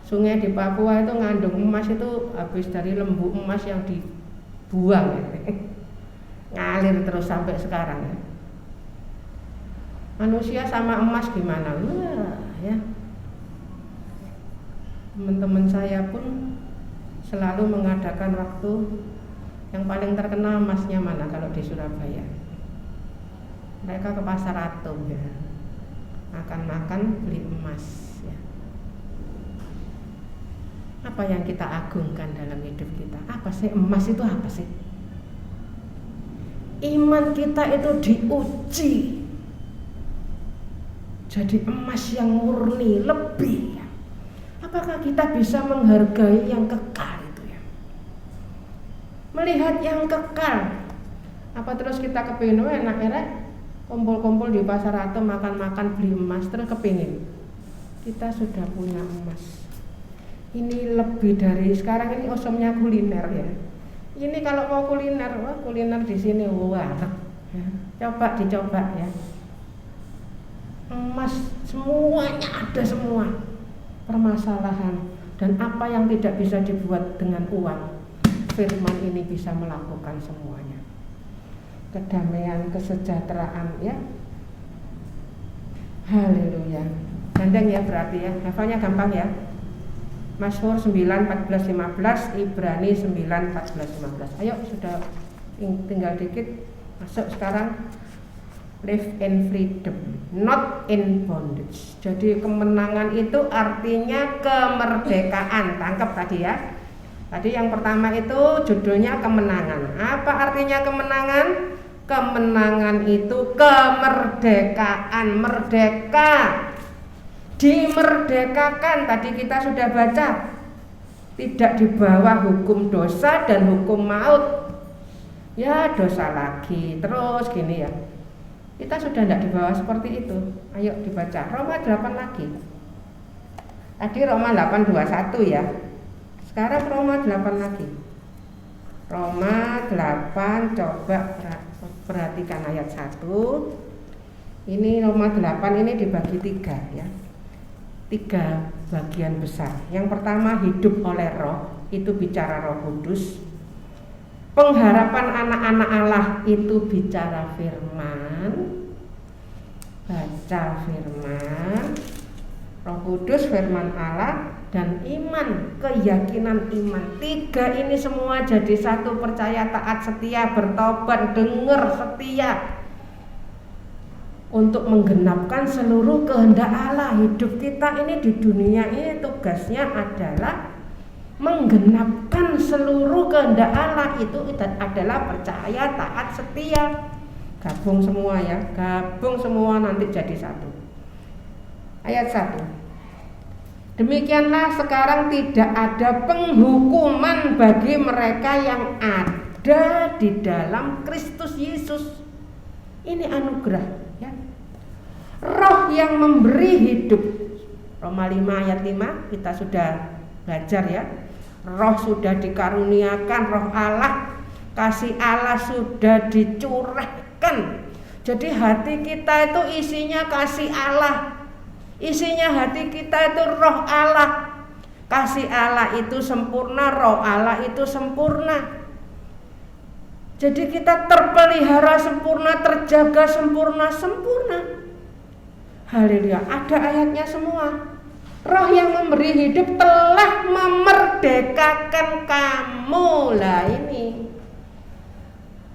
Sungai di Papua itu ngandung emas, itu habis dari lembu emas yang dibuang ya. Ngalir terus sampai sekarang ya. Manusia sama emas gimana? Wah, ya. Teman-teman saya pun selalu mengadakan waktu yang paling terkenal emasnya mana kalau di Surabaya. Mereka ke pasar Atom ya. Makan-makan beli emas ya. Apa yang kita agungkan dalam hidup kita? Apa sih emas itu, apa sih? Iman kita itu diuji. Jadi emas yang murni lebih. Apakah kita bisa menghargai yang kekal itu ya? Melihat yang kekal. Apa terus kita kepingin enak-enak kumpul-kumpul di pasar atau makan-makan beli emas terus kepingin? Kita sudah punya emas. Ini lebih dari sekarang ini osomnya kuliner ya. Ini kalau mau kuliner, wah kuliner di sini wah. Ya. Coba dicoba ya. Emas semuanya ada semua. Permasalahan dan apa yang tidak bisa dibuat dengan uang, firman ini bisa melakukan semuanya. Kedamaian, kesejahteraan ya. Haleluya. Gandeng ya berarti ya. Hafalnya gampang ya. Mazmur 9, 14, 15, Ibrani 9, 14, 15. Ayo sudah tinggal dikit. Masuk sekarang. Live in freedom, not in bondage. Jadi kemenangan itu artinya kemerdekaan. Tangkap tadi ya. Tadi yang pertama itu judulnya kemenangan. Apa artinya kemenangan? Kemenangan itu kemerdekaan, merdeka. Dimerdekakan, tadi kita sudah baca. Tidak di bawah hukum dosa dan hukum maut. Ya dosa lagi, terus gini ya. Kita sudah tidak di bawah seperti itu. Ayo dibaca Roma 8 lagi. Tadi Roma 8:21 ya. Sekarang Roma 8 lagi. Roma 8, coba perhatikan ayat 1. Ini Roma 8 ini dibagi 3 ya. 3 bagian besar. Yang pertama hidup oleh roh, itu bicara Roh Kudus. Pengharapan anak-anak Allah itu bicara firman. Baca firman, Roh Kudus, firman Allah, dan iman, keyakinan iman. 3 ini semua jadi satu, percaya, taat, setia, bertobat, dengar, setia. untuk menggenapkan seluruh kehendak Allah. Hidup kita ini di dunia ini tugasnya adalah menggenapkan seluruh kehendak Allah. Itu adalah percaya, taat, setia. Gabung semua ya, gabung semua nanti jadi satu. Ayat 1. Demikianlah sekarang tidak ada penghukuman bagi mereka yang ada di dalam Kristus Yesus. Ini anugerah ya. Roh yang memberi hidup. Roma 5 ayat 5 kita sudah belajar ya. Roh sudah dikaruniakan, roh Allah, kasih Allah sudah dicurahkan. Jadi hati kita itu isinya kasih Allah. Isinya hati kita itu roh Allah. Kasih Allah itu sempurna, roh Allah itu sempurna. Jadi kita terpelihara sempurna, terjaga sempurna. Haleluya, ada ayatnya semua. Roh yang memberi hidup telah memerdekakan kamu. Lah ini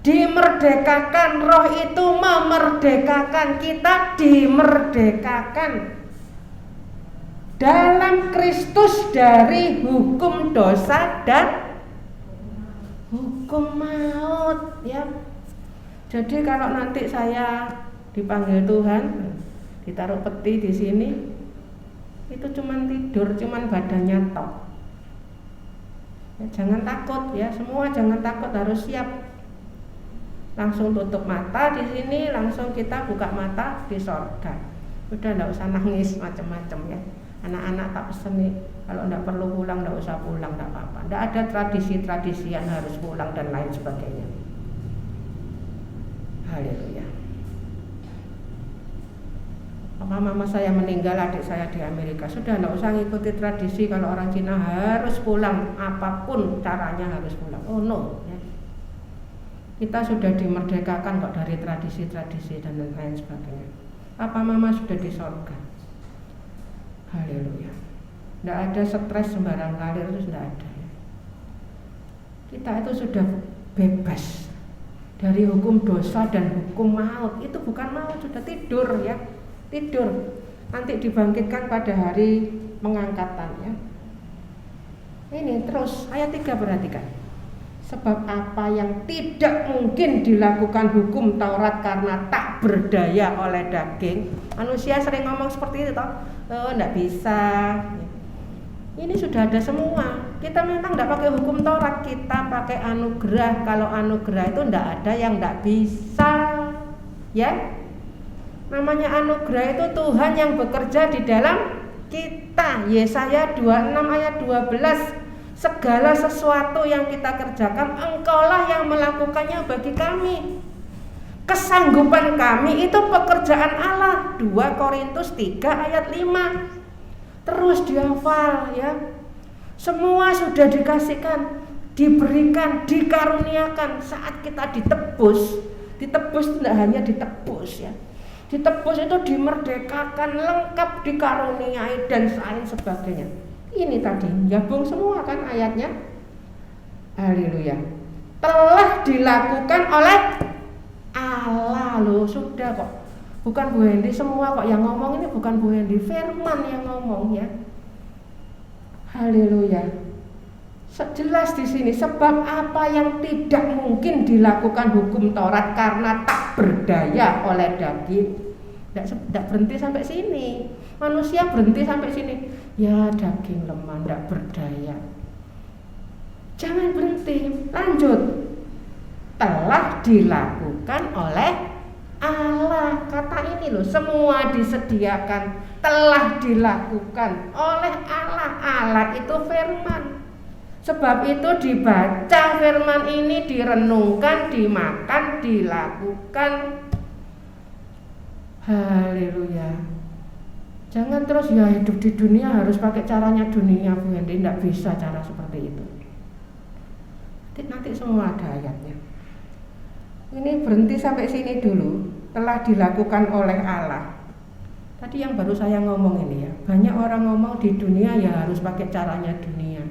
dimerdekakan, roh itu memerdekakan kita, dimerdekakan dalam Kristus dari hukum dosa dan hukum maut ya. Jadi kalau nanti saya dipanggil Tuhan, ditaruh peti di sini, itu cuman tidur, cuman badannya tok. Ya, jangan takut ya, semua jangan takut, harus siap. Langsung tutup mata di sini, langsung kita buka mata di sorga. Udah enggak usah nangis macam-macam ya. Anak-anak tak pesen nih, kalau enggak perlu pulang enggak usah pulang, enggak apa-apa. Enggak ada tradisi-tradisi yang harus pulang dan lain sebagainya. Haleluya. Mama saya meninggal, adik saya di Amerika, sudah enggak usah ngikuti tradisi kalau orang Cina harus pulang, apapun caranya harus pulang. Oh no ya. Kita sudah dimerdekakan kok dari tradisi-tradisi dan lain sebagainya. Apa mama sudah di sorga? Haleluya. Tidak ada stres sembarang kali, itu tidak ada ya. Kita itu sudah bebas dari hukum dosa dan hukum maut. Itu bukan maut, sudah tidur ya. Tidur. Nanti dibangkitkan pada hari pengangkatan ya. Ini terus ayat 3 perhatikan. Sebab apa yang tidak mungkin dilakukan hukum Taurat karena tak berdaya oleh daging. Manusia sering ngomong seperti itu toh. Oh, enggak bisa. Ini sudah ada semua. Kita memang enggak pakai hukum Taurat, kita pakai anugerah. Kalau anugerah itu enggak ada yang enggak bisa. Ya. Namanya anugerah itu Tuhan yang bekerja di dalam kita. Yesaya 26 ayat 12. Segala sesuatu yang kita kerjakan, Engkaulah yang melakukannya bagi kami. Kesanggupan kami itu pekerjaan Allah. 2 Korintus 3 ayat 5. Terus dihafal ya. Semua sudah dikasihkan, diberikan, dikaruniakan saat kita ditebus. Ditebus tidak hanya ditebus ya. Ditebus itu dimerdekakan, lengkap, dikaruniai dan lain sebagainya. Ini tadi gabung semua kan ayatnya. Haleluya. Telah dilakukan oleh Allah loh, sudah kok. Bukan Bu Hendy semua kok yang ngomong ini, bukan Bu Hendy, firman yang ngomong ya. Haleluya. Jelas di sini sebab apa yang tidak mungkin dilakukan hukum Taurat karena tak berdaya oleh daging. Tidak berhenti sampai sini. Manusia berhenti sampai sini. Ya daging lemah, tidak berdaya. Jangan berhenti, lanjut. Telah dilakukan oleh Allah. Kata ini loh, semua disediakan, telah dilakukan oleh Allah. Allah itu firman. Sebab itu dibaca firman ini, direnungkan, dimakan, dilakukan. Haleluya. Jangan terus ya hidup di dunia harus pakai caranya dunia Bu Hendy, tidak bisa cara seperti itu. Nanti semua ada ayatnya. Ini berhenti sampai sini dulu. Telah dilakukan oleh Allah. Tadi yang baru saya ngomong ini ya, banyak orang ngomong di dunia ya harus pakai caranya dunia.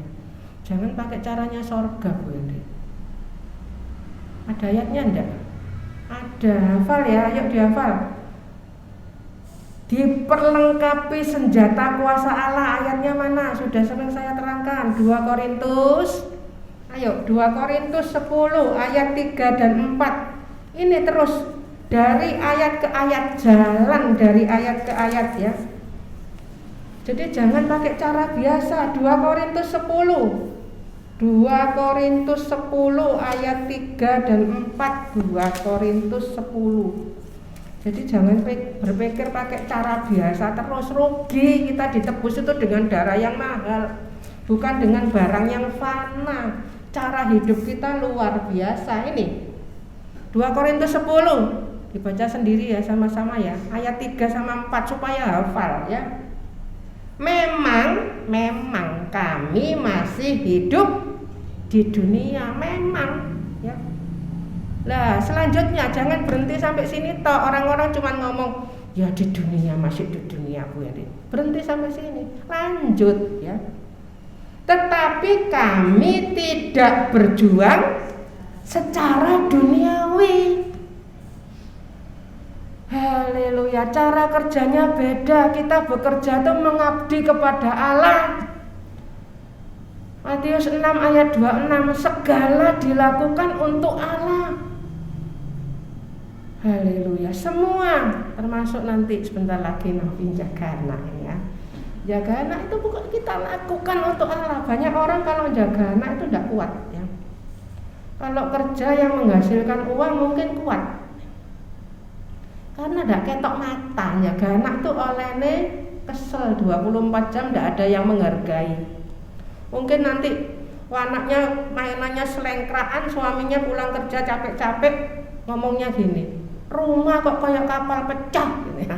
Jangan pakai caranya sorga Bu Hendy. Ada ayatnya enggak? Ada, hafal ya, ayo dihafal. diperlengkapi senjata kuasa Allah. Ayatnya mana? Sudah sering saya terangkan, 2 Korintus 10 ayat 3 dan 4. Ini terus dari ayat ke ayat, jalan dari ayat ke ayat ya. Jadi jangan pakai cara biasa. 2 Korintus 10 ayat 3 dan 4. 2 Korintus 10. Jadi jangan berpikir pakai cara biasa terus, rugi kita ditebus itu dengan darah yang mahal, bukan dengan barang yang fana. Cara hidup kita luar biasa. Ini 2 Korintus 10 dibaca sendiri ya, sama-sama ya, ayat 3 sama 4 supaya hafal ya. Memang kami masih hidup di dunia, memang ya. Lah selanjutnya jangan berhenti sampai sini toh. Orang-orang cuma ngomong ya di dunia, masih di dunia Bu ya. Berhenti sampai sini, lanjut ya. Tetapi kami tidak berjuang secara duniawi. Haleluya, cara kerjanya beda. Kita bekerja itu mengabdi kepada Allah. Matius 6 ayat 26, segala dilakukan untuk Allah. Haleluya, semua, termasuk nanti sebentar lagi nafin jaga anak ya. Jaga anak itu bukan kita lakukan untuk Allah. Banyak orang kalau jaga anak itu tidak kuat ya. Kalau kerja yang menghasilkan uang mungkin kuat, karena tidak ketok mata. Jaga anak itu olehnya kesel 24 jam tidak ada yang menghargai. Mungkin nanti anaknya mainannya selengkraan, suaminya pulang kerja capek-capek ngomongnya gini, rumah kok kayak kapal pecah gitu ya.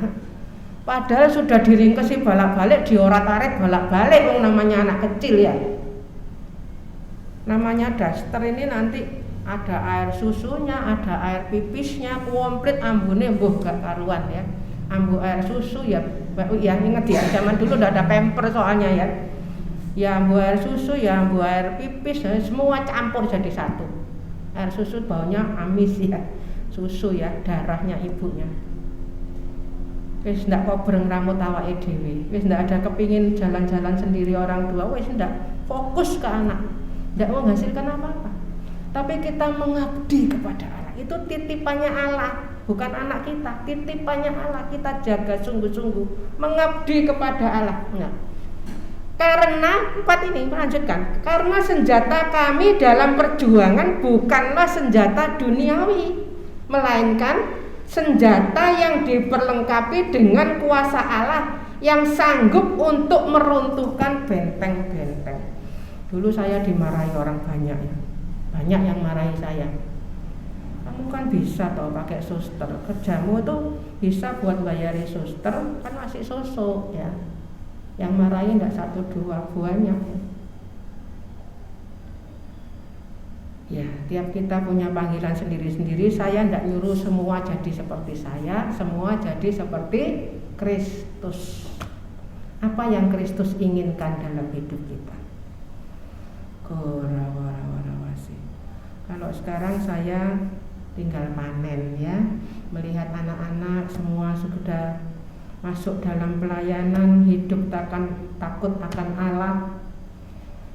Padahal sudah diringkesi balak-balik, diorat-arit balak-balik, namanya anak kecil ya. Namanya daster ini nanti ada air susunya, ada air pipisnya, komplit ambune mbuh gak karuan ya. Ambu air susu ya, ingat ya, zaman dulu udah ada pamper soalnya ya. Ya ambu air susu, ya ambu air pipis, ya, semua campur jadi satu. Air susu baunya amis ya, susu ya, darahnya ibunya. Wis ndak kobreng rambut awake dhewe, wis ndak ada kepingin jalan-jalan sendiri orang tua, wis ndak fokus ke anak, ndak menghasilkan apa-apa. Tapi kita mengabdi kepada Allah, itu titipannya Allah, bukan anak kita, titipannya Allah. Kita jaga sungguh-sungguh, mengabdi kepada Allah. Enggak. Karena 4 ini melanjutkan, karena senjata kami dalam perjuangan bukanlah senjata duniawi, melainkan senjata yang diperlengkapi dengan kuasa Allah yang sanggup untuk meruntuhkan benteng-benteng. Dulu saya dimarahi orang banyak ya, banyak yang marahi saya. Kamu kan bisa toh pakai suster, kerjamu itu bisa buat bayari suster, kan masih sosok ya. Yang marahi enggak 1-2, banyak ya. Ya, tiap kita punya panggilan sendiri-sendiri. Saya tidak nyuruh semua jadi seperti saya, semua jadi seperti Kristus. Apa yang Kristus inginkan dalam hidup kita? Korawarawasi. Kalau sekarang saya tinggal panen ya, melihat anak-anak semua sudah masuk dalam pelayanan, hidup takut akan Allah.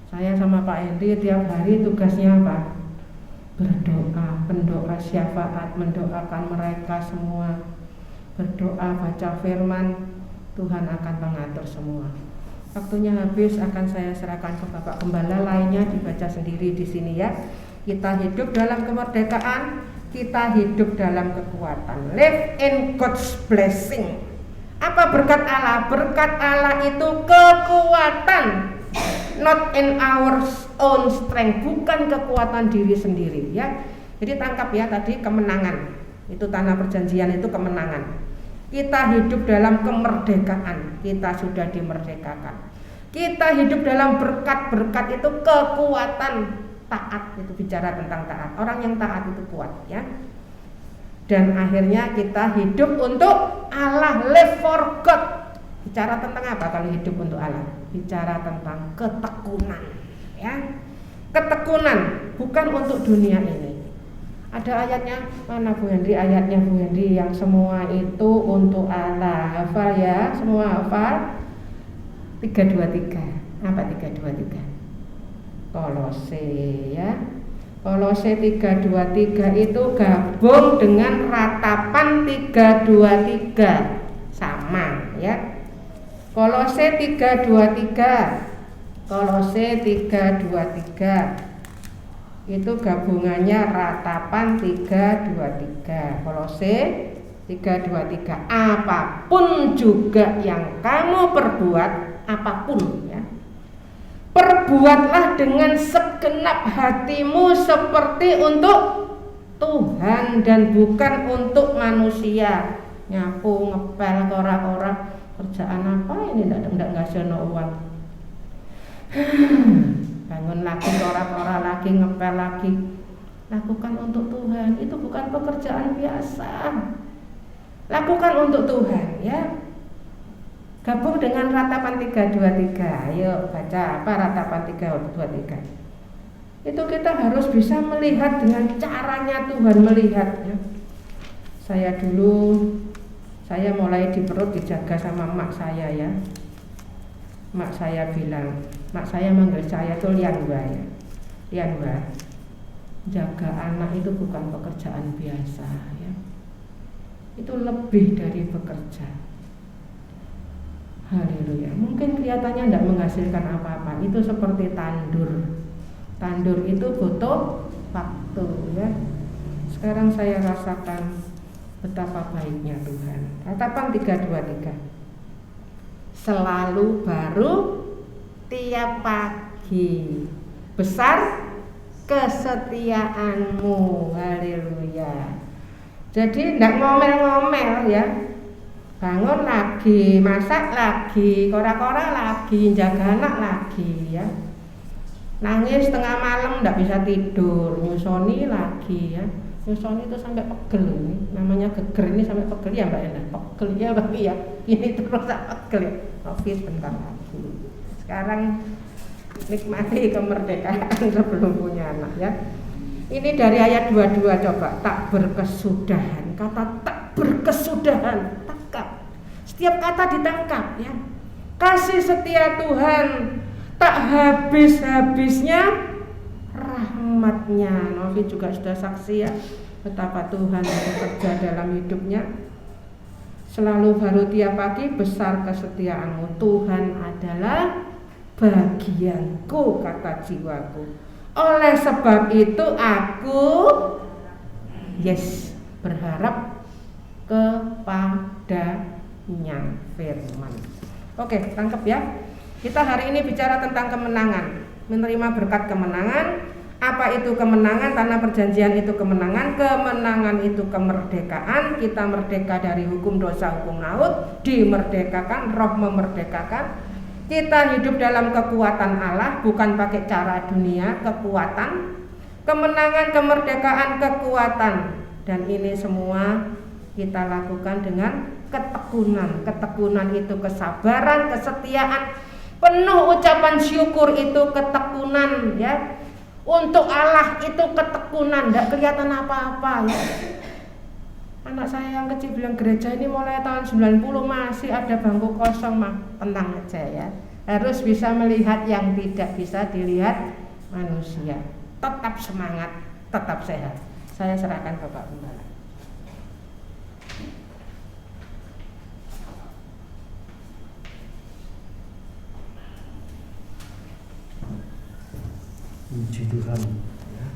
Saya sama Pak Henry tiap hari tugasnya apa? Berdoa, pendoa syafaat, mendoakan mereka semua. Berdoa, baca firman, Tuhan akan mengatur semua. Waktunya habis, akan saya serahkan ke Bapak Gembala, lainnya dibaca sendiri di sini ya. Kita hidup dalam kemerdekaan, kita hidup dalam kekuatan. Live in God's blessing. Apa berkat Allah? Berkat Allah itu kekuatan. Not in our own strength, bukan kekuatan diri sendiri ya. Jadi tangkap ya tadi, kemenangan. Itu tanah perjanjian, itu kemenangan. Kita hidup dalam kemerdekaan, kita sudah dimerdekakan. Kita hidup dalam berkat-berkat, itu kekuatan. Taat, itu bicara tentang taat. Orang yang taat itu kuat ya. Dan akhirnya kita hidup untuk Allah, live for God. Bicara tentang apa kalau hidup untuk Allah? Bicara tentang ketekunan ya. Ketekunan bukan untuk dunia ini. Ada ayatnya, mana Bu Henry? Ayatnya Bu Henry yang semua itu untuk Allah. Hafal ya, semua hafal. 323. Apa 323? Kolose ya. Kolose 323 itu gabung dengan ratapan 323. Sama ya. Kolose 323. Kolose 323. Itu gabungannya ratapan 323. Kolose 323. Apapun juga yang kamu perbuat, apapun ya, perbuatlah dengan segenap hatimu seperti untuk Tuhan dan bukan untuk manusia. Nyapu, ngepel, korak-korak, kerjaan apa ini? Nggak ngasih uang. Bangun lagi, korak-korak lagi, ngepel lagi. Lakukan untuk Tuhan. Itu bukan pekerjaan biasa. Lakukan untuk Tuhan ya. Gabung dengan ratapan 323. Ayo baca apa ratapan 323. Itu kita harus bisa melihat dengan caranya Tuhan melihat ya. Saya mulai di perut dijaga sama mak saya ya. Mak saya bilang, mak saya manggil saya tuh Lianwa ya. Lianwa, jaga anak itu bukan pekerjaan biasa ya. Itu lebih dari bekerja. Haleluya. Mungkin kelihatannya tidak menghasilkan apa-apa. Itu seperti tandur. Tandur itu butuh waktu ya. Sekarang saya rasakan betapa baiknya Tuhan. Ratapan 323. Selalu baru tiap pagi, besar kesetiaanmu. Haleluya. Jadi tidak ngomel-ngomel ya. Bangun lagi, masak lagi, korak-korak lagi, jaga anak lagi ya. Nangis tengah malam tidak bisa tidur, nyusoni lagi ya. Nyusoni itu sampai pegel ini, namanya geger ini sampai pegel ya Mbak Ena. Pegel ya Mbak ya. Ini terus pegel ya. Office bentar lagi. Sekarang nikmati kemerdekaan sebelum punya anak ya. Ini dari ayat 22 coba. Tak berkesudahan. Kata tak berkesudahan. Tangkap. Setiap kata ditangkap ya. Kasih setia Tuhan tak habis-habisnya rahmatnya. Novi juga sudah saksi ya betapa Tuhan bekerja dalam hidupnya. Selalu baru tiap pagi, besar kesetiaanmu. Tuhan adalah bagianku, kata jiwaku. Oleh sebab itu aku berharap kepadanya. Firman. Oke, tangkap ya. Kita hari ini bicara tentang kemenangan, menerima berkat kemenangan. Apa itu kemenangan? Tanah perjanjian itu kemenangan. Kemenangan itu kemerdekaan. Kita merdeka dari hukum dosa, hukum maut. Dimerdekakan, roh memerdekakan. Kita hidup dalam kekuatan Allah, bukan pakai cara dunia. Kekuatan, kemenangan, kemerdekaan, kekuatan. Dan ini semua kita lakukan dengan ketekunan. Ketekunan itu kesabaran, kesetiaan, penuh ucapan syukur itu ketekunan ya. Untuk Allah itu ketekunan, tidak kelihatan apa-apa ya. Anak saya yang kecil bilang gereja ini mulai tahun 90 masih ada bangku kosong mah. Tenang aja ya. Harus bisa melihat yang tidak bisa dilihat manusia. Tetap semangat, tetap sehat. Saya serahkan Bapak Gembala. Puji Tuhan ya.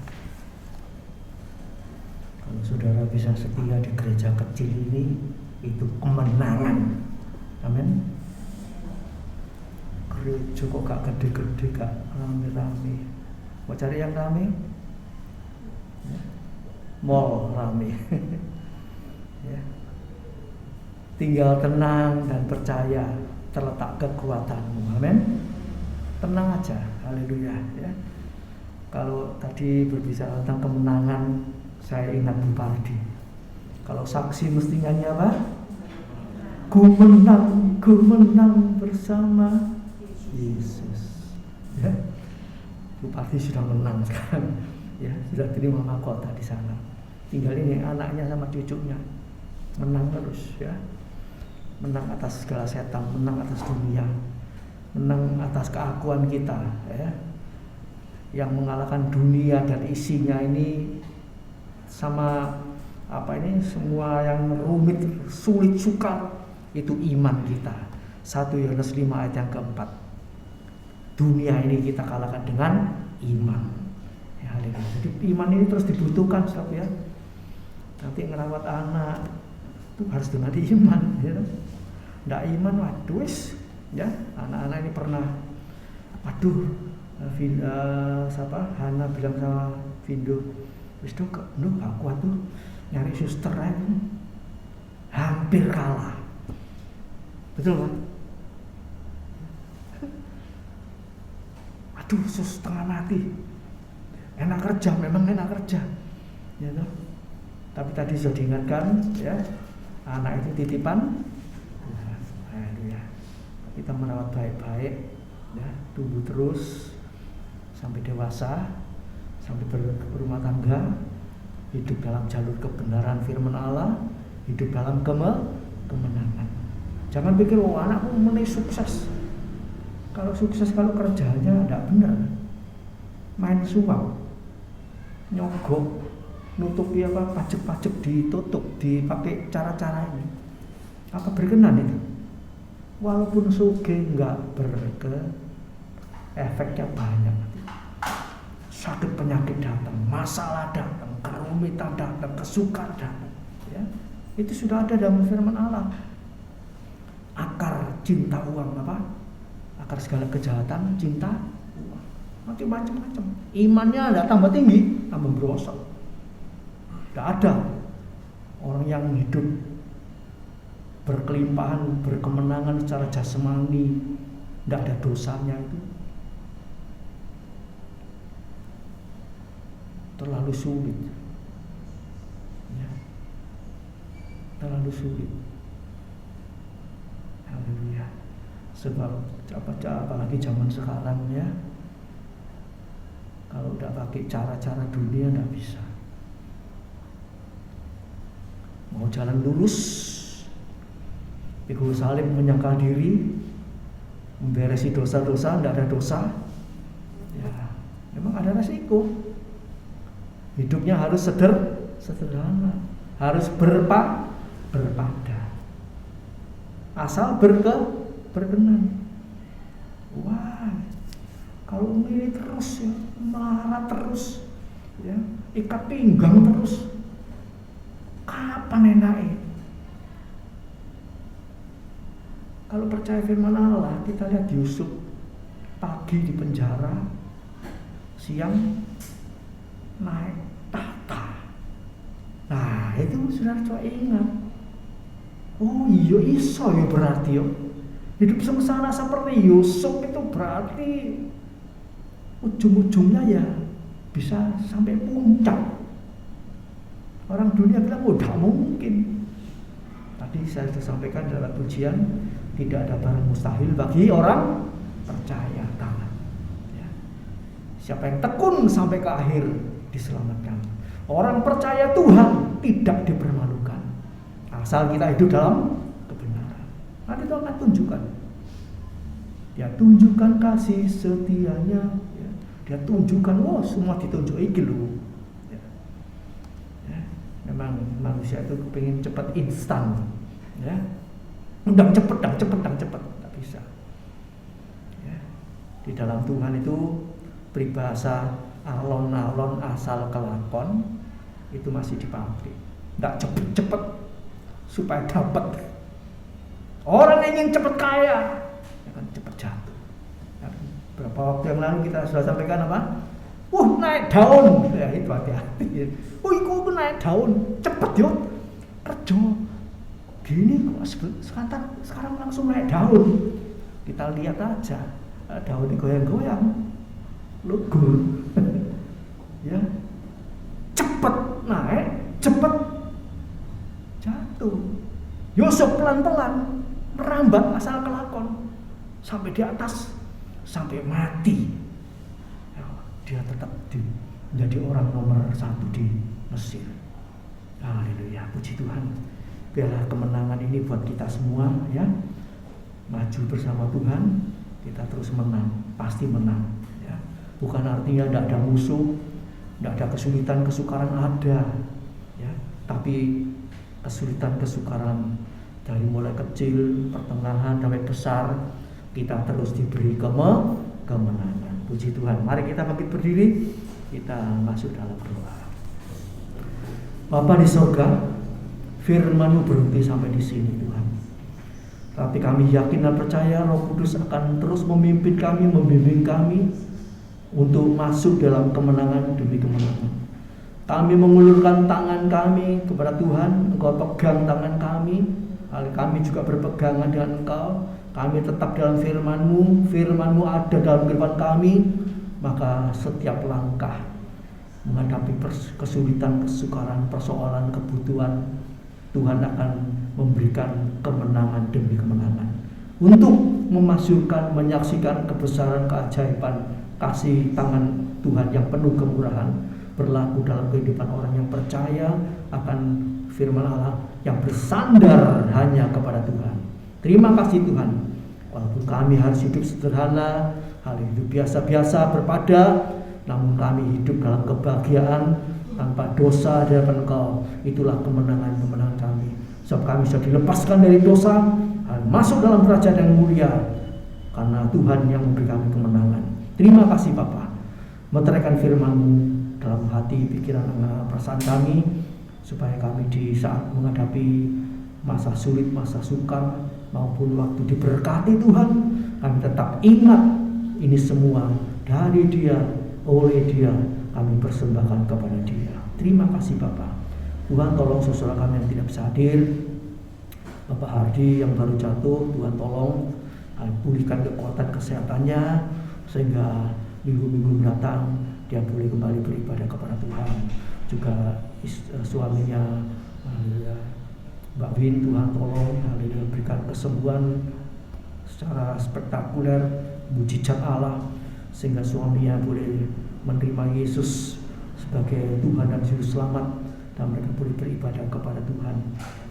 Kalau saudara bisa setia di gereja kecil ini, itu kemenangan. Amin. Gereja kok gak gede-gede, gak rame-rame. Mau cari yang rame? Ya. Mall rame. Ya. Tinggal tenang dan percaya terletak kekuatanmu. Amin. Tenang aja. Haleluya ya. Kalau tadi berbicara tentang kemenangan, saya ingat Bupardi. Kalau saksi mesti nyanyi apa? Ku menang bersama Yesus. Ya, Bupardi sudah menang sekarang. Ya, sudah terima mahkota di sana. tinggal ini anaknya sama cucunya, menang terus ya, menang atas segala setan, menang atas dunia, menang atas keakuan kita ya, yang mengalahkan dunia dan isinya ini sama apa ini semua yang rumit, sulit, sukar, itu iman kita. 1 Yohanes 5 ayat yang keempat. Dunia ini kita kalahkan dengan iman. Ya, jadi iman ini terus dibutuhkan, saudara ya. Nanti ngerawat anak itu harus dengan iman, ya. Nggak iman, waduh wis, ya. Anak-anak ini pernah, waduh, Hana bilang sama Vindo, wis dok, gak kuat tuh nyari suster aja, hampir kalah, betul kan? Aduh, setengah mati, enak kerja, memang enak kerja, ya toh. Tapi tadi sudah diingatkan, ya, anak itu titipan Tuhan. Ya. Kita merawat baik-baik, ya, tumbuh terus sampai dewasa, sampai berumah tangga, hidup dalam jalur kebenaran firman Allah, hidup dalam kemenangan. Jangan pikir, oh anakku mulai sukses. Kalau sukses kalau kerjanya tidak benar, main suap, nyogok, nutupi apa, pajak-pajak ditutup, dipakai cara-cara ini, apa berkenan itu? Walaupun sugih nggak berke, efeknya banyak. Sakit penyakit datang, masalah datang, kerumitan datang, kesukaran datang, ya. Itu sudah ada dalam firman Allah. Akar cinta uang apa? Akar segala kejahatan cinta uang. Nanti macam-macam. Imannya ada tambah tinggi, tambah merosot. Tidak ada orang yang hidup berkelimpahan, berkemenangan secara jasmani, tidak ada dosanya itu. Terlalu sulit, ya. Terlalu sulit. Haleluya. Sebab apalagi zaman sekarang ya, kalau udah pakai cara-cara dunia nggak bisa. Mau jalan lurus, pikul salib, menyangkal diri, memberesi dosa-dosa, nggak ada dosa, ya memang ada resiko. Hidupnya harus sederhana, harus berpada, asal berkenan. Wah, kalau ini terus ya, melarat terus, ya, ikat pinggang terus, kapan enaknya? Kalau percaya firman Allah, kita lihat Yusuf pagi di penjara, siang naik tahta. Nah itu saudara coba ingat, oh iya iso ya berarti yo hidup sengsara seperti Yusuf itu berarti ujung-ujungnya ya bisa sampai puncak. Orang dunia bilang oh tidak mungkin. Tadi saya sudah sampaikan dalam pujian, tidak ada barang mustahil bagi orang percaya. Tangan ya. Siapa yang tekun sampai ke akhir diselamatkan. Orang percaya Tuhan tidak dipermalukan, asal kita hidup dalam kebenaran. Nanti Tuhan akan tunjukkan. Dia tunjukkan kasih setianya, ya. Dia tunjukkan, wah semua ditunjuk iki loh. Ya. Ya. Memang manusia itu pengen cepat instan, ya. Undang cepet, tak bisa. Ya. Di dalam Tuhan itu peribahasa alon-alon asal kelakon itu masih dipakai. Nggak cepet-cepet supaya dapat. Orang ingin cepet kaya, akan cepet jatuh. Nah, berapa waktu yang lalu kita sudah sampaikan apa? Naik daun, ya itu hati-hati. Iku naik daun, cepet yuk kerja. Gini kok sekarang langsung naik daun. Kita lihat aja, daunnya goyang-goyang, lugur. Ya, cepet naik, cepet jatuh. Yusuf pelan-pelan merambat asal kelakon sampai di atas, sampai mati. Ya, dia tetap menjadi orang nomor 1 di Mesir. Haleluya, puji Tuhan. Biarlah kemenangan ini buat kita semua ya. Maju bersama Tuhan, kita terus menang, pasti menang ya. Bukan artinya tidak ada musuh, tidak ada kesulitan, kesukaran ada ya. Tapi kesulitan, kesukaran dari mulai kecil, pertengahan sampai besar, kita terus diberi kemenangan. Puji Tuhan. Mari kita bangkit berdiri, kita masuk dalam doa. Bapa di surga, firman-Mu berhenti sampai di sini Tuhan. Tapi kami yakin dan percaya Roh Kudus akan terus memimpin kami, membimbing kami untuk masuk dalam kemenangan demi kemenangan. Kami mengulurkan tangan kami kepada Tuhan, Engkau pegang tangan kami. Kami juga berpegangan dengan Engkau. Kami tetap dalam firman-Mu, firman-Mu ada dalam kehidupan kami. Maka setiap langkah menghadapi kesulitan, kesukaran, persoalan, kebutuhan, Tuhan akan memberikan kemenangan demi kemenangan untuk memasukkan, menyaksikan kebesaran, keajaiban, kasih tangan Tuhan yang penuh kemurahan berlaku dalam kehidupan orang yang percaya akan firman Allah, yang bersandar hanya kepada Tuhan. Terima kasih Tuhan. Walaupun kami harus hidup sederhana, hidup biasa-biasa berpada, namun kami hidup dalam kebahagiaan tanpa dosa di hadapan Engkau. Itulah kemenangan kami. Sebab kami sudah dilepaskan dari dosa, masuk dalam kerajaan yang mulia, karena Tuhan yang memberi kami kemenangan. Terima kasih Bapa. Meteraikan firman-Mu dalam hati, pikiran, perasaan kami, supaya kami di saat menghadapi masa sulit, masa sukar, maupun waktu diberkati Tuhan, kami tetap ingat ini semua dari Dia, oleh Dia, kami persembahkan kepada Dia. Terima kasih Bapak. Tuhan tolong saudara kami yang tidak bisa hadir, Bapak Hardi yang baru jatuh, Tuhan tolong pulihkan kekuatan kesehatannya, sehingga minggu-minggu mendatang dia boleh kembali beribadah kepada Tuhan. Juga suaminya Mbak Win, Tuhan tolong berikan kesembuhan secara spektakuler, mujizat Allah, sehingga suaminya boleh menerima Yesus sebagai Tuhan dan Juru Selamat, dan mereka boleh beribadah kepada Tuhan.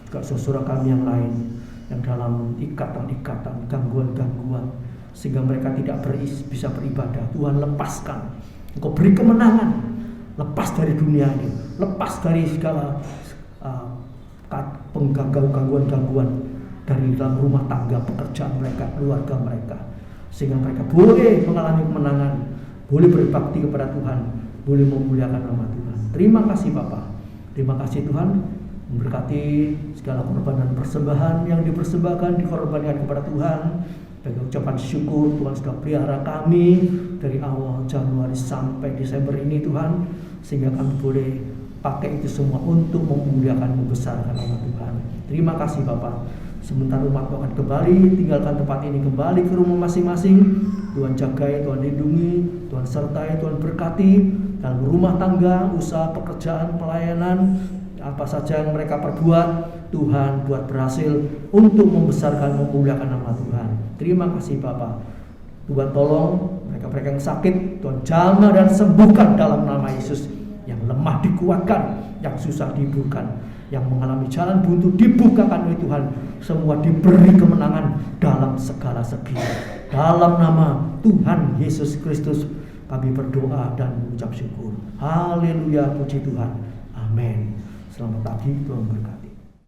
Juga saudara kami yang lain yang dalam ikatan-ikatan, gangguan-gangguan, sehingga mereka tidak bisa beribadah, Tuhan lepaskan, Engkau beri kemenangan, lepas dari dunia ini, lepas dari segala gangguan-gangguan dari dalam rumah tangga, pekerjaan mereka, keluarga mereka, sehingga mereka boleh mengalami kemenangan, boleh berbakti kepada Tuhan, boleh memuliakan nama Tuhan. Terima kasih Bapak. Terima kasih Tuhan, memberkati segala korban dan persembahan yang dipersembahkan, dikorbankan kepada Tuhan. Bagi ucapan syukur, Tuhan sudah pelihara kami dari awal Januari sampai Desember ini Tuhan, sehingga kami boleh pakai itu semua untuk memuliakan, membesarkan nama Tuhan. Terima kasih Bapak. Sementara umat akan kembali tinggalkan tempat ini, kembali ke rumah masing-masing. Tuhan jagai, Tuhan lindungi, Tuhan sertai, Tuhan berkati dalam rumah tangga, usaha, pekerjaan, pelayanan, apa saja yang mereka perbuat, Tuhan buat berhasil untuk membesarkan, memuliakan nama Tuhan. Terima kasih Bapak. Tuhan tolong mereka-mereka yang sakit, Tuhan jamah dan sembuhkan dalam nama Yesus. Yang lemah dikuatkan, yang susah dihiburkan, yang mengalami jalan buntu dibukakan oleh Tuhan. Semua diberi kemenangan dalam segala segi. Dalam nama Tuhan Yesus Kristus kami berdoa dan mengucap syukur. Haleluya, puji Tuhan. Amin. Selamat pagi, Tuhan berkati.